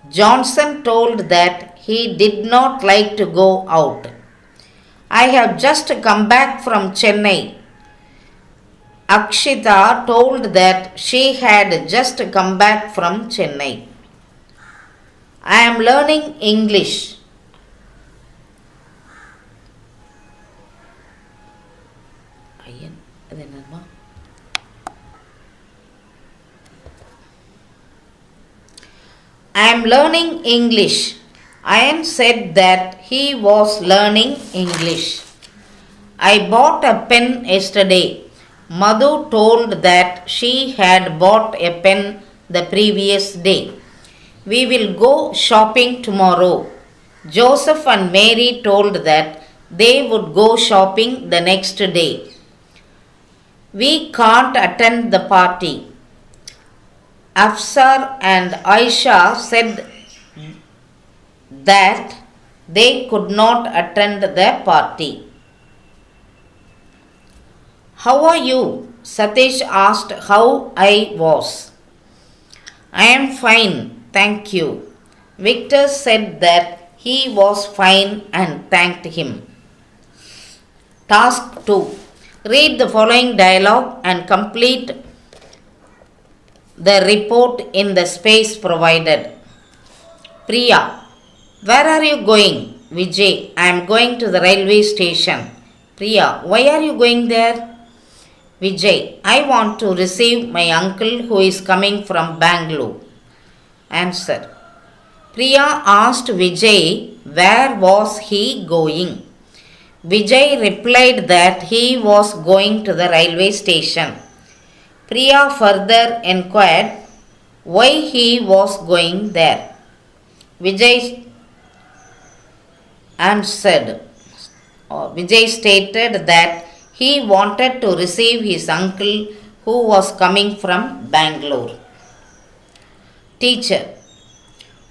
Johnson told that he did not like to go out. I have just come back from Chennai. Akshita told that she had just come back from Chennai. I am learning English. I am learning English. Ayan said that he was learning English. I bought a pen yesterday. Madhu told that she had bought a pen the previous day. We will go shopping tomorrow. Joseph and Mary told that they would go shopping the next day. We can't attend the party. Afsar and Aisha said that they could not attend the party. How are you? Satish asked how I was. I am fine, thank you. Victor said that he was fine and thanked him. Task 2. Read the following dialogue and complete the report in the space provided. Priya. Where are you going? Vijay. I am going to the railway station. Priya. Why are you going there? Vijay. I want to receive my uncle who is coming from Bangalore. Answer. Priya asked Vijay where was he going. Vijay replied that he was going to the railway station. Priya further inquired why he was going there. Vijay stated that he wanted to receive his uncle who was coming from Bangalore. Teacher.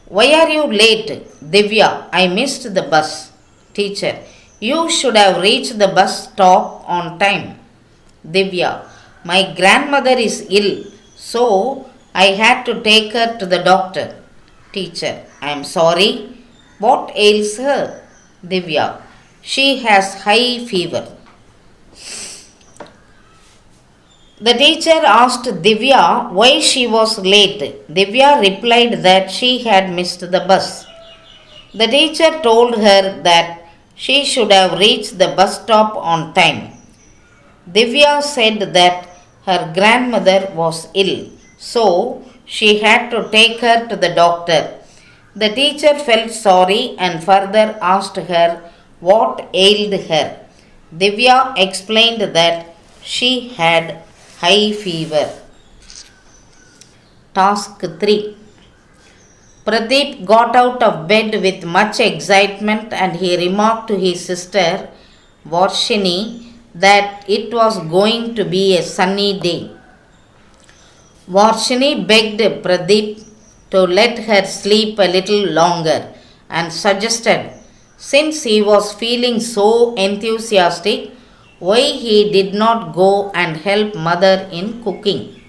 Why are you late? Divya. I missed the bus. Teacher. You should have reached the bus stop on time. Divya. My grandmother is ill, so I had to take her to the doctor. Teacher. I am sorry. What ails her? Divya. She has high fever. The teacher asked Divya why she was late. Divya replied that she had missed the bus. The teacher told her that she should have reached the bus stop on time. Divya said that her grandmother was ill, so she had to take her to the doctor. The teacher felt sorry and further asked her what ailed her. Divya explained that she had high fever. Task 3. Pradeep got out of bed with much excitement and he remarked to his sister Varshini that it was going to be a sunny day. Varshini begged Pradeep to let her sleep a little longer and suggested, since he was feeling so enthusiastic, why he did not go and help mother in cooking.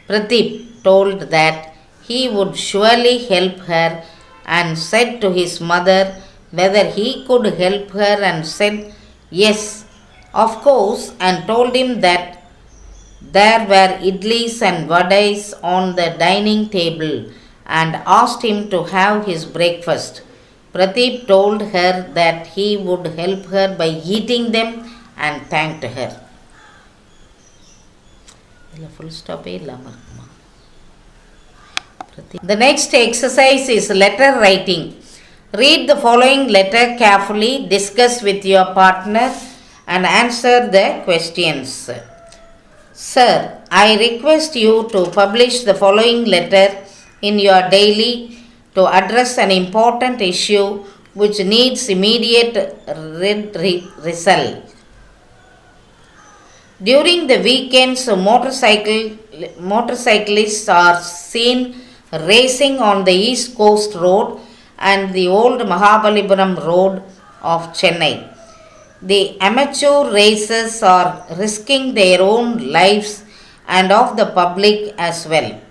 Pradeep told that he would surely help her and said to his mother whether he could help her and said yes, of course, and told him that there were idlis and vadais on the dining table and asked him to have his breakfast. Pradeep told her that he would help her by eating them and thanked her. The next exercise is letter writing. Read the following letter carefully, discuss with your partner and answer the questions. Sir, I request you to publish the following letter in your daily to address an important issue which needs immediate result. During the weekends, motorcyclists are seen racing on the East Coast Road and the old Mahabalipuram Road of Chennai. The amateur racers are risking their own lives and of the public as well.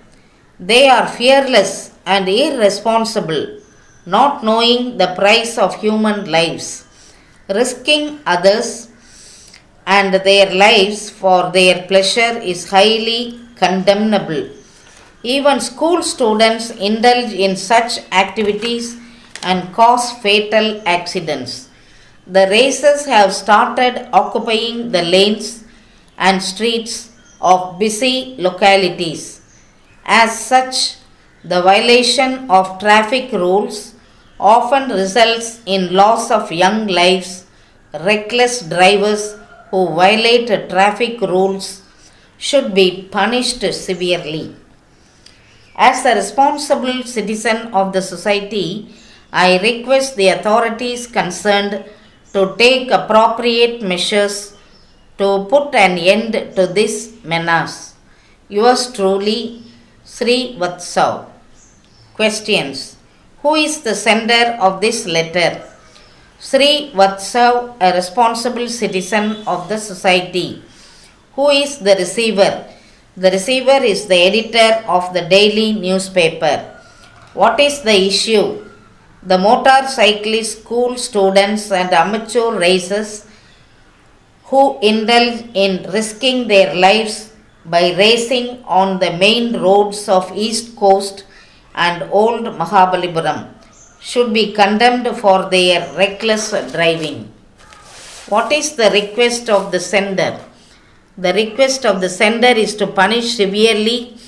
They are fearless and irresponsible, not knowing the price of human lives, risking others and their lives for their pleasure is highly condemnable. Even school students indulge in such activities and cause fatal accidents. The racers have started occupying the lanes and streets of busy localities. As such, the violation of traffic rules often results in loss of young lives. Reckless drivers who violate traffic rules should be punished severely. As a responsible citizen of the society, I request the authorities concerned to take appropriate measures to put an end to this menace. Yours truly, Sri Vatsav. Questions. Who is the sender of this letter? Sri Vatsav, a responsible citizen of the society. Who is the receiver? The receiver is the editor of the daily newspaper. What is the issue? The motorcyclist, school students and amateur racers who indulge in risking their lives by racing on the main roads of East Coast and Old Mahabalipuram should be condemned for their reckless driving. What is the request of the sender? The request of the sender is to punish severely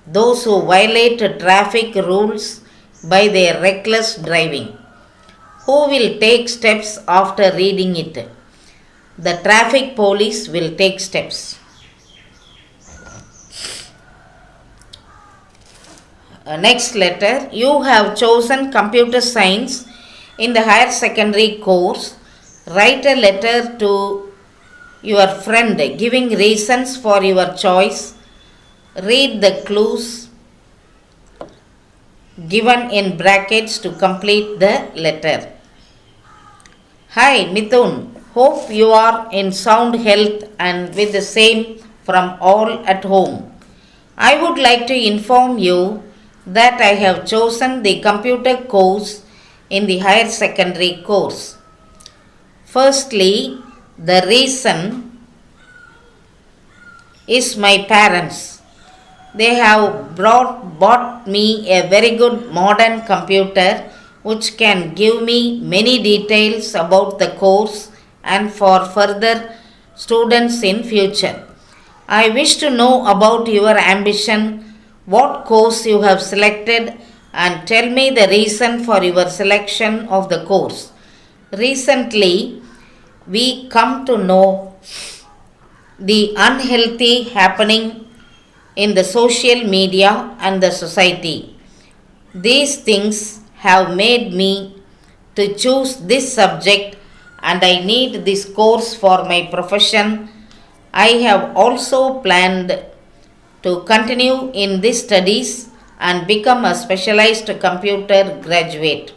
those who violate traffic rules by their reckless driving. Who will take steps after reading it? The traffic police will take steps. Next letter. You have chosen computer science in the higher secondary course. Write a letter to your friend giving reasons for your choice. Read the clues given in brackets to complete the letter. Hi Mithun, hope you are in sound health and with the same from all at home. I would like to inform you that I have chosen the computer course in the higher secondary course. Firstly, the reason is my parents. They have bought me a very good modern computer which can give me many details about the course and for further students in future. I wish to know about your ambition, what course you have selected, and tell me the reason for your selection of the course. Recently, we come to know the unhealthy happening in the social media and the society. These things have made me to choose this subject and I need this course for my profession. I have also planned to continue in these studies and become a specialized computer graduate.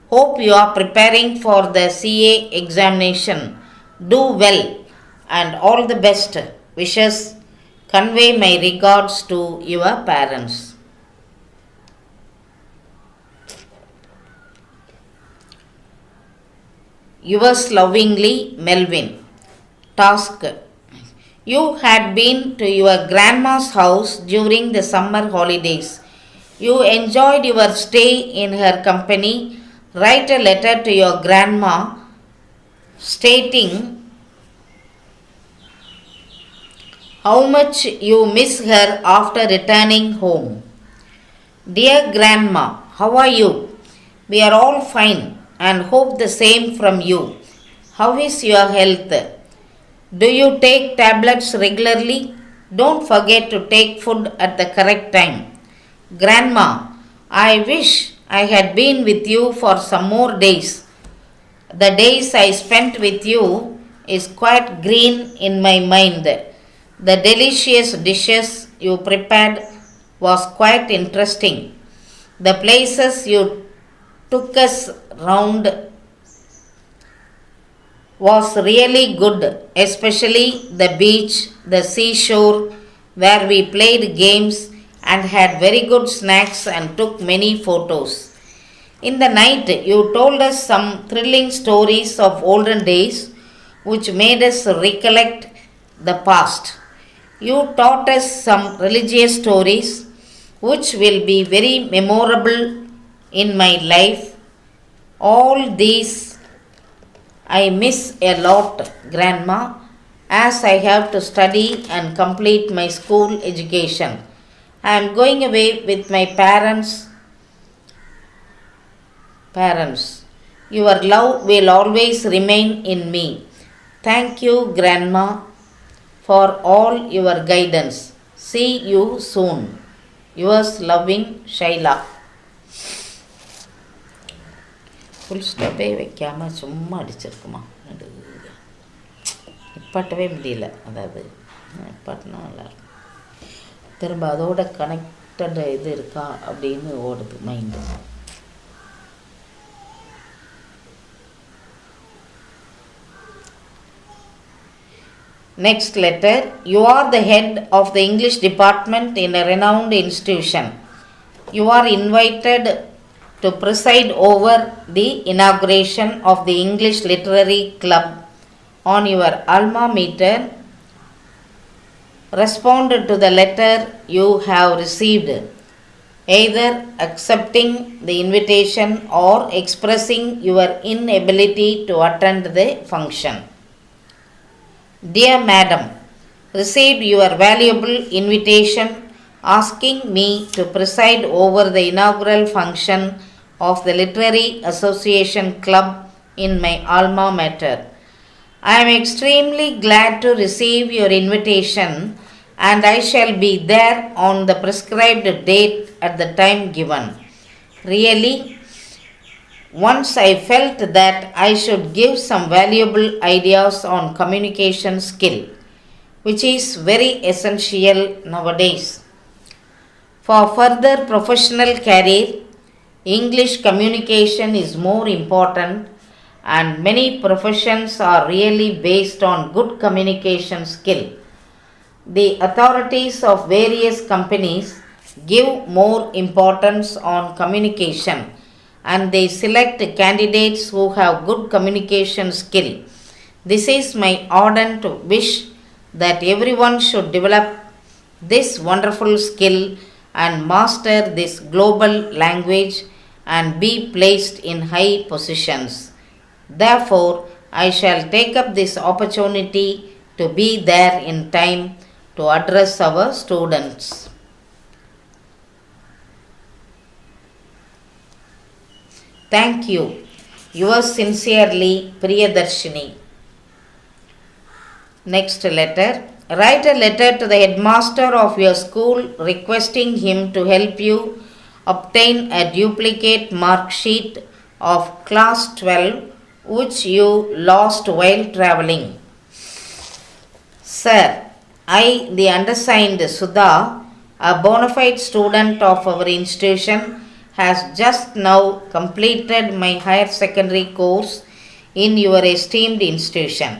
Hope you are preparing for the CA examination. Do well and all the best wishes. Convey my regards to your parents. Yours lovingly, Melvin. Task. You had been to your grandma's house during the summer holidays. You enjoyed your stay in her company. Write a letter to your grandma stating how much you miss her after returning home. Dear Grandma, how are you? We are all fine and hope the same from you. How is your health? Do you take tablets regularly? Don't forget to take food at the correct time. Grandma, I wish I had been with you for some more days. The days I spent with you is quite green in my mind. The delicious dishes you prepared was quite interesting. The places you took us round was really good, especially the beach, the seashore, where we played games and had very good snacks and took many photos. In the night, you told us some thrilling stories of olden days which made us recollect the past. You taught us some religious stories which will be very memorable in my life. All these I miss a lot, Grandma, as I have to study and complete my school education. I am going away with my parents Parents, your love will always remain in me. Thank you, Grandma, for all your guidance. See you soon. Yours loving, Shaila. Full ஸ்டாப்பே வைக்காமல் சும்மா அடிச்சிருக்குமா, நிப்பாட்டவே முடியல. அதாவது நிப்பாட்டினா நல்லாயிருக்கும். திரும்ப அதோட connected இது இருக்கா அப்படின்னு ஓடுது mind. Next letter. You are the head of the English department in a renowned institution. You are invited to preside over the inauguration of the English Literary Club on your alma mater. Respond to the letter you have received, either accepting the invitation or expressing your inability to attend the function. Dear Madam, received your valuable invitation asking me to preside over the inaugural function of the Literary Association Club in my alma mater. I am extremely glad to receive your invitation and I shall be there on the prescribed date at the time given. Really, once I felt that I should give some valuable ideas on communication skill, which is very essential nowadays. For further professional career, English communication is more important and many professions are really based on good communication skill. The authorities of various companies give more importance on communication and they select candidates who have good communication skill. This is my ardent wish that everyone should develop this wonderful skill and master this global language and be placed in high positions. Therefore, I shall take up this opportunity to be there in time to address our students. Thank you. Yours sincerely, Priyadarshini. Next letter. Write a letter to the headmaster of your school requesting him to help you obtain a duplicate mark sheet of class 12 which you lost while travelling. Sir, I, the undersigned Sudha, a bona fide student of our institution, has just now completed my higher secondary course in your esteemed institution.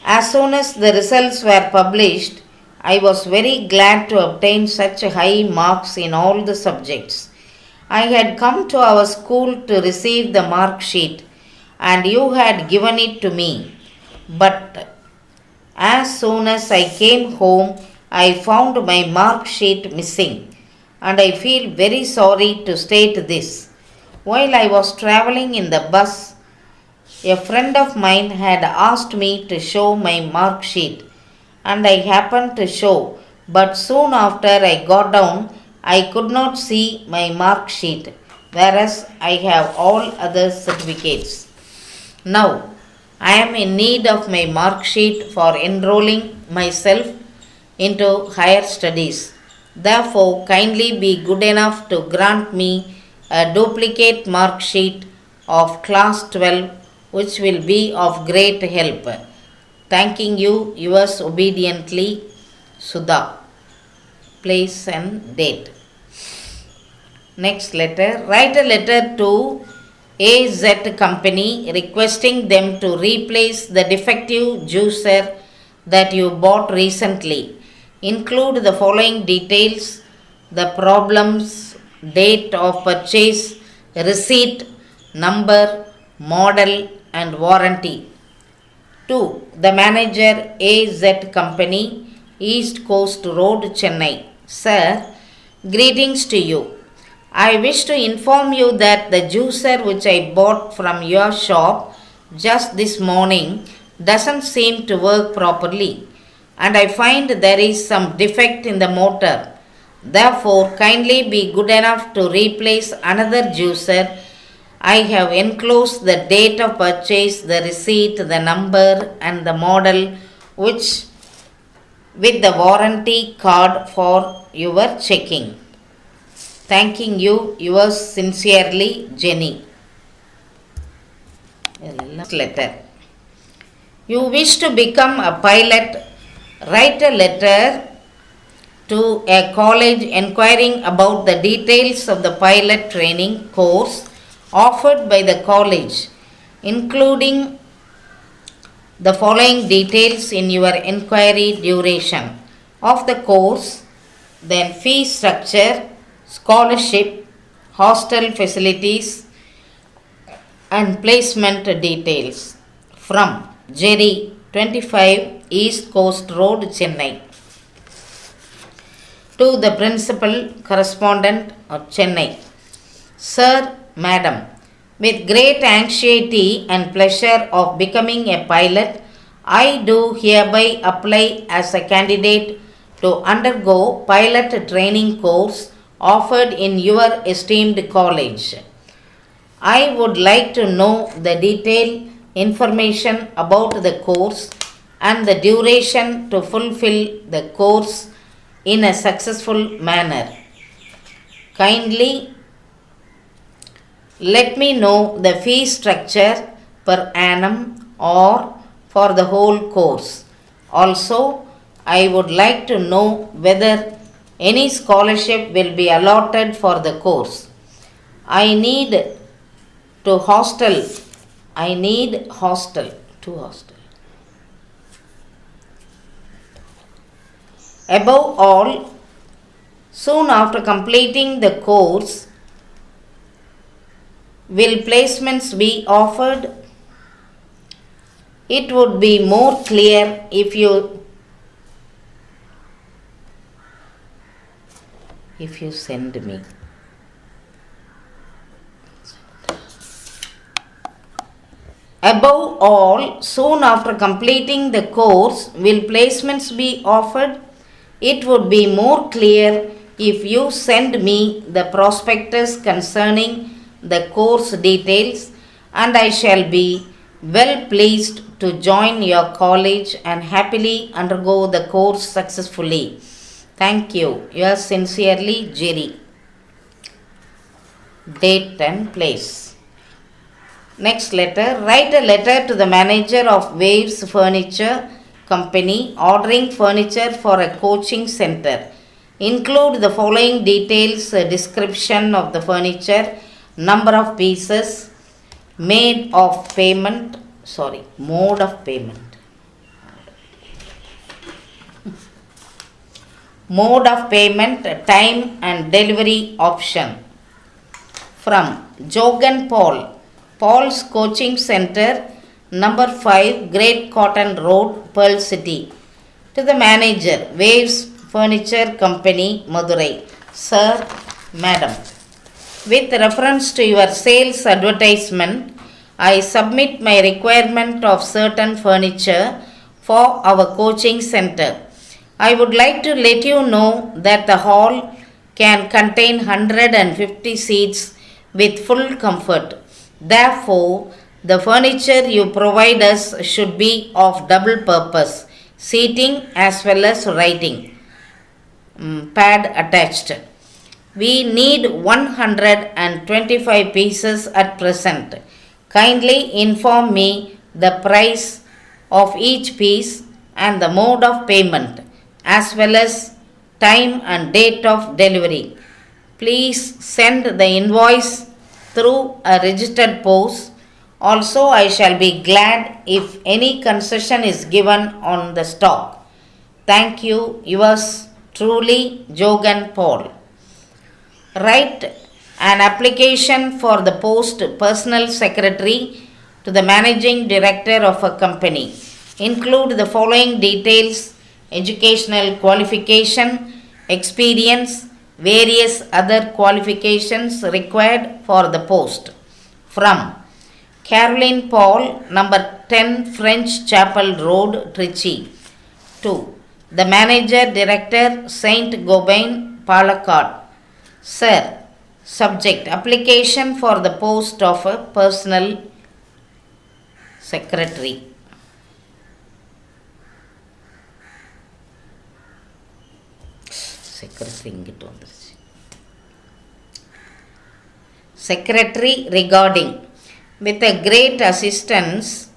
As soon as the results were published, I was very glad to obtain such high marks in all the subjects. I had come to our school to receive the mark sheet and you had given it to me. But as soon as I came home, I found my mark sheet missing and I feel very sorry to state this. While I was travelling in the bus, a friend of mine had asked me to show my mark sheet and I happened to show, but soon after I got down, I could not see my mark sheet, whereas I have all other certificates. Now, I am in need of my mark sheet for enrolling myself into higher studies. Therefore, kindly be good enough to grant me a duplicate mark sheet of class 12 which will be of great help. Thanking you, yours obediently, Sudha. Place and date. Next letter. Write a letter to AZ Company requesting them to replace the defective juicer that you bought recently. Include the following details: the problems, date of purchase, receipt, number, model and warranty. 2. The manager, AZ Company, East Coast Road, Chennai. Sir, greetings to you. I wish to inform you that the juicer which I bought from your shop just this morning doesn't seem to work properly and I find there is some defect in the motor. Therefore, kindly be good enough to replace another juicer I have enclosed the date of purchase, the receipt, the number, and the model, which with the warranty card for your checking. Thanking you, yours sincerely, Jenny. Letter. You wish to become a pilot, write a letter to a college inquiring about the details of the pilot training course offered by the college, including the following details in your inquiry: duration of the course, then fee structure, scholarship, hostel facilities, and placement details. From Jerry, 25 East Coast Road, Chennai. To the principal correspondent of Chennai. Sir, Madam, with great anxiety and pleasure of becoming a pilot, I do hereby apply as a candidate to undergo pilot training course offered in your esteemed college. I would like to know the detailed information about the course and the duration to fulfill the course in a successful manner. Kindly let me know the fee structure per annum or for the whole course. Also, I would like to know whether any scholarship will be allotted for the course. I need to hostel. Above all, soon after completing the course, will placements be offered? It would be more clear if you send me. Above all, soon after completing the course, will placements be offered? It would be more clear if you send me the prospectus concerning the course details, and I shall be well pleased to join your college and happily undergo the course successfully. Thank you. Yours sincerely, Jerry. Date and place. Next letter. Write a letter to the manager of Waves Furniture Company ordering furniture for a coaching center. Include the following details: a description of the furniture, number of pieces, mode of payment, time and delivery option. From Jogan Paul's Coaching Center, number 5, Great Cotton Road, Pearl City. To the manager, Waves Furniture Company, Madurai. Sir, Madam, with reference to your sales advertisement, I submit my requirement of certain furniture for our coaching center. I would like to let you know that the hall can contain 150 seats with full comfort. Therefore, the furniture you provide us should be of double purpose, seating as well as writing pad attached. We need 125 pieces at present. Kindly inform me the price of each piece and the mode of payment, as well as time and date of delivery. Please send the invoice through a registered post. Also, I shall be glad if any concession is given on the stock. Thank you, yours truly, Jogan Paul. Write an application for the post personal secretary to the managing director of a company. Include the following details: educational qualification, experience, various other qualifications required for the post. From Caroline Paul, number 10 French Chapel Road, Trichy. To the manager director, Saint Gobain, Palakkad. Sir, Subject: application for the post of a personal secretary. Secretary regarding. With a great assistance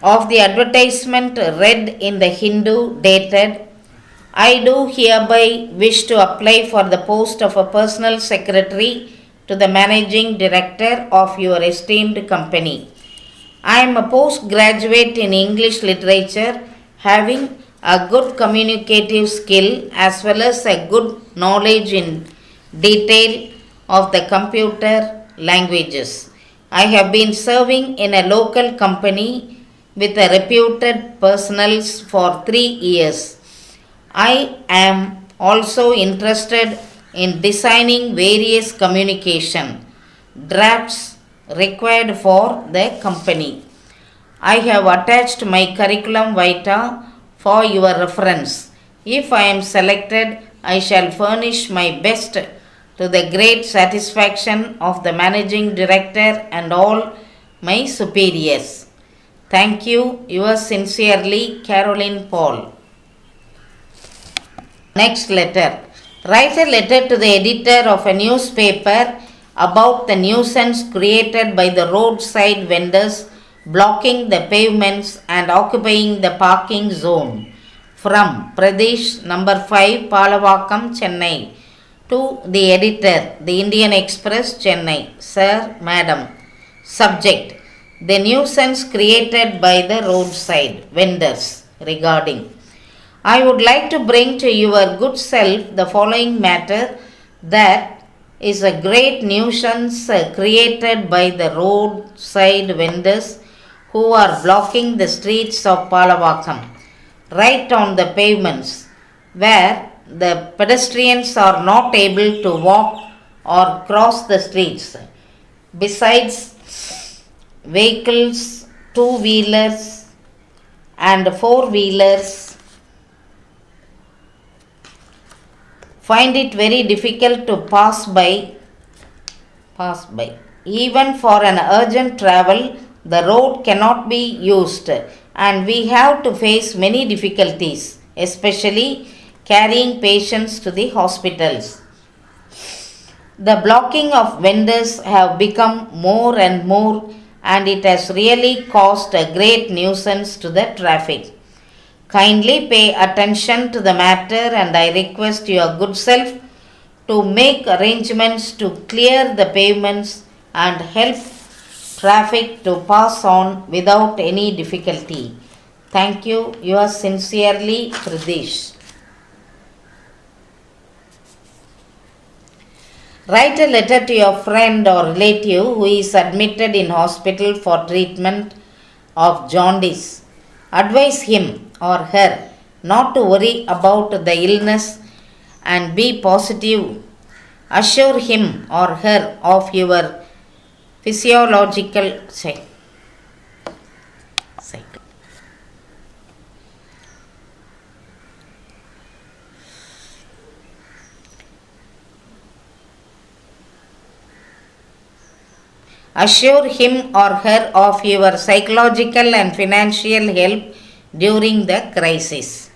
of the advertisement read in the Hindu dated, I do hereby wish to apply for the post of a personal secretary to the managing director of your esteemed company. I am a postgraduate in English literature, having a good communicative skill as well as a good knowledge in detail of the computer languages. I have been serving in a local company with a reputed personals for 3 years. I am also interested in designing various communication drafts required for the company. I have attached my curriculum vitae for your reference. If I am selected, I shall furnish my best to the great satisfaction of the managing director and all my superiors. Thank you, yours sincerely, Caroline Paul. Next letter. Write a letter to the editor of a newspaper about the nuisance created by the roadside vendors blocking the pavements and occupying the parking zone. From Pradesh, number 5, Palavakam, Chennai. To the editor, the Indian Express, Chennai. Sir, Madam. Subject: the nuisance created by the roadside vendors regarding. I would like to bring to your good self the following matter that is a great nuisance created by the roadside vendors who are blocking the streets of Palavakam, right on the pavements, where the pedestrians are not able to walk or cross the streets. Besides, vehicles, two-wheelers and four-wheelers find it very difficult to pass by. Even for an urgent travel, the road cannot be used, and we have to face many difficulties, especially carrying patients to the hospitals. The blocking of vendors have become more and more, and it has really caused a great nuisance to the traffic. Kindly pay attention to the matter, and I request your good self to make arrangements to clear the pavements and help traffic to pass on without any difficulty. Thank you. Yours sincerely, Pradesh. Write a letter to your friend or relative who is admitted in hospital for treatment of jaundice. Advise him or her not to worry about the illness and be positive. Assure him or her of your physiological Assure him or her of your psychological and financial help during the crisis.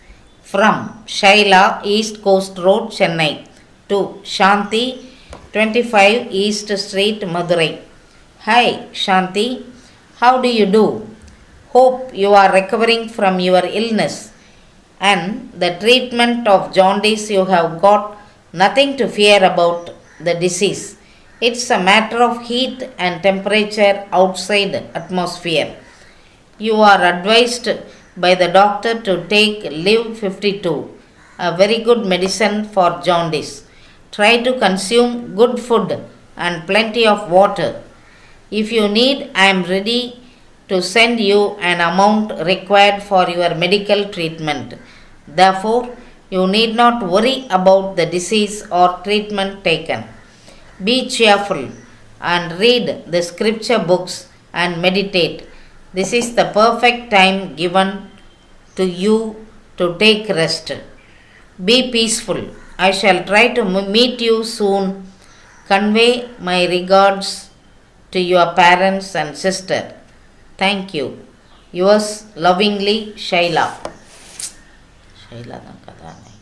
From Shaila, East Coast Road, Chennai. To Shanti, 25 East Street, Madurai. Hi Shanti, how do you do? Hope you are recovering from your illness and the treatment of jaundice. You have got nothing to fear about the disease. It's a matter of heat and temperature outside atmosphere. You are advised by the doctor to take Live 52, a very good medicine for jaundice. Try to consume good food and plenty of water. If you need, I am ready to send you an amount required for your medical treatment. Therefore, you need not worry about the disease or treatment taken. Be cheerful and read the scripture books and meditate. This is the perfect time given to you to take rest. Be peaceful. I shall try to meet you soon Convey my regards to your parents and sister. Thank you. Yours lovingly, Shaila. Shaila தான் கதானே.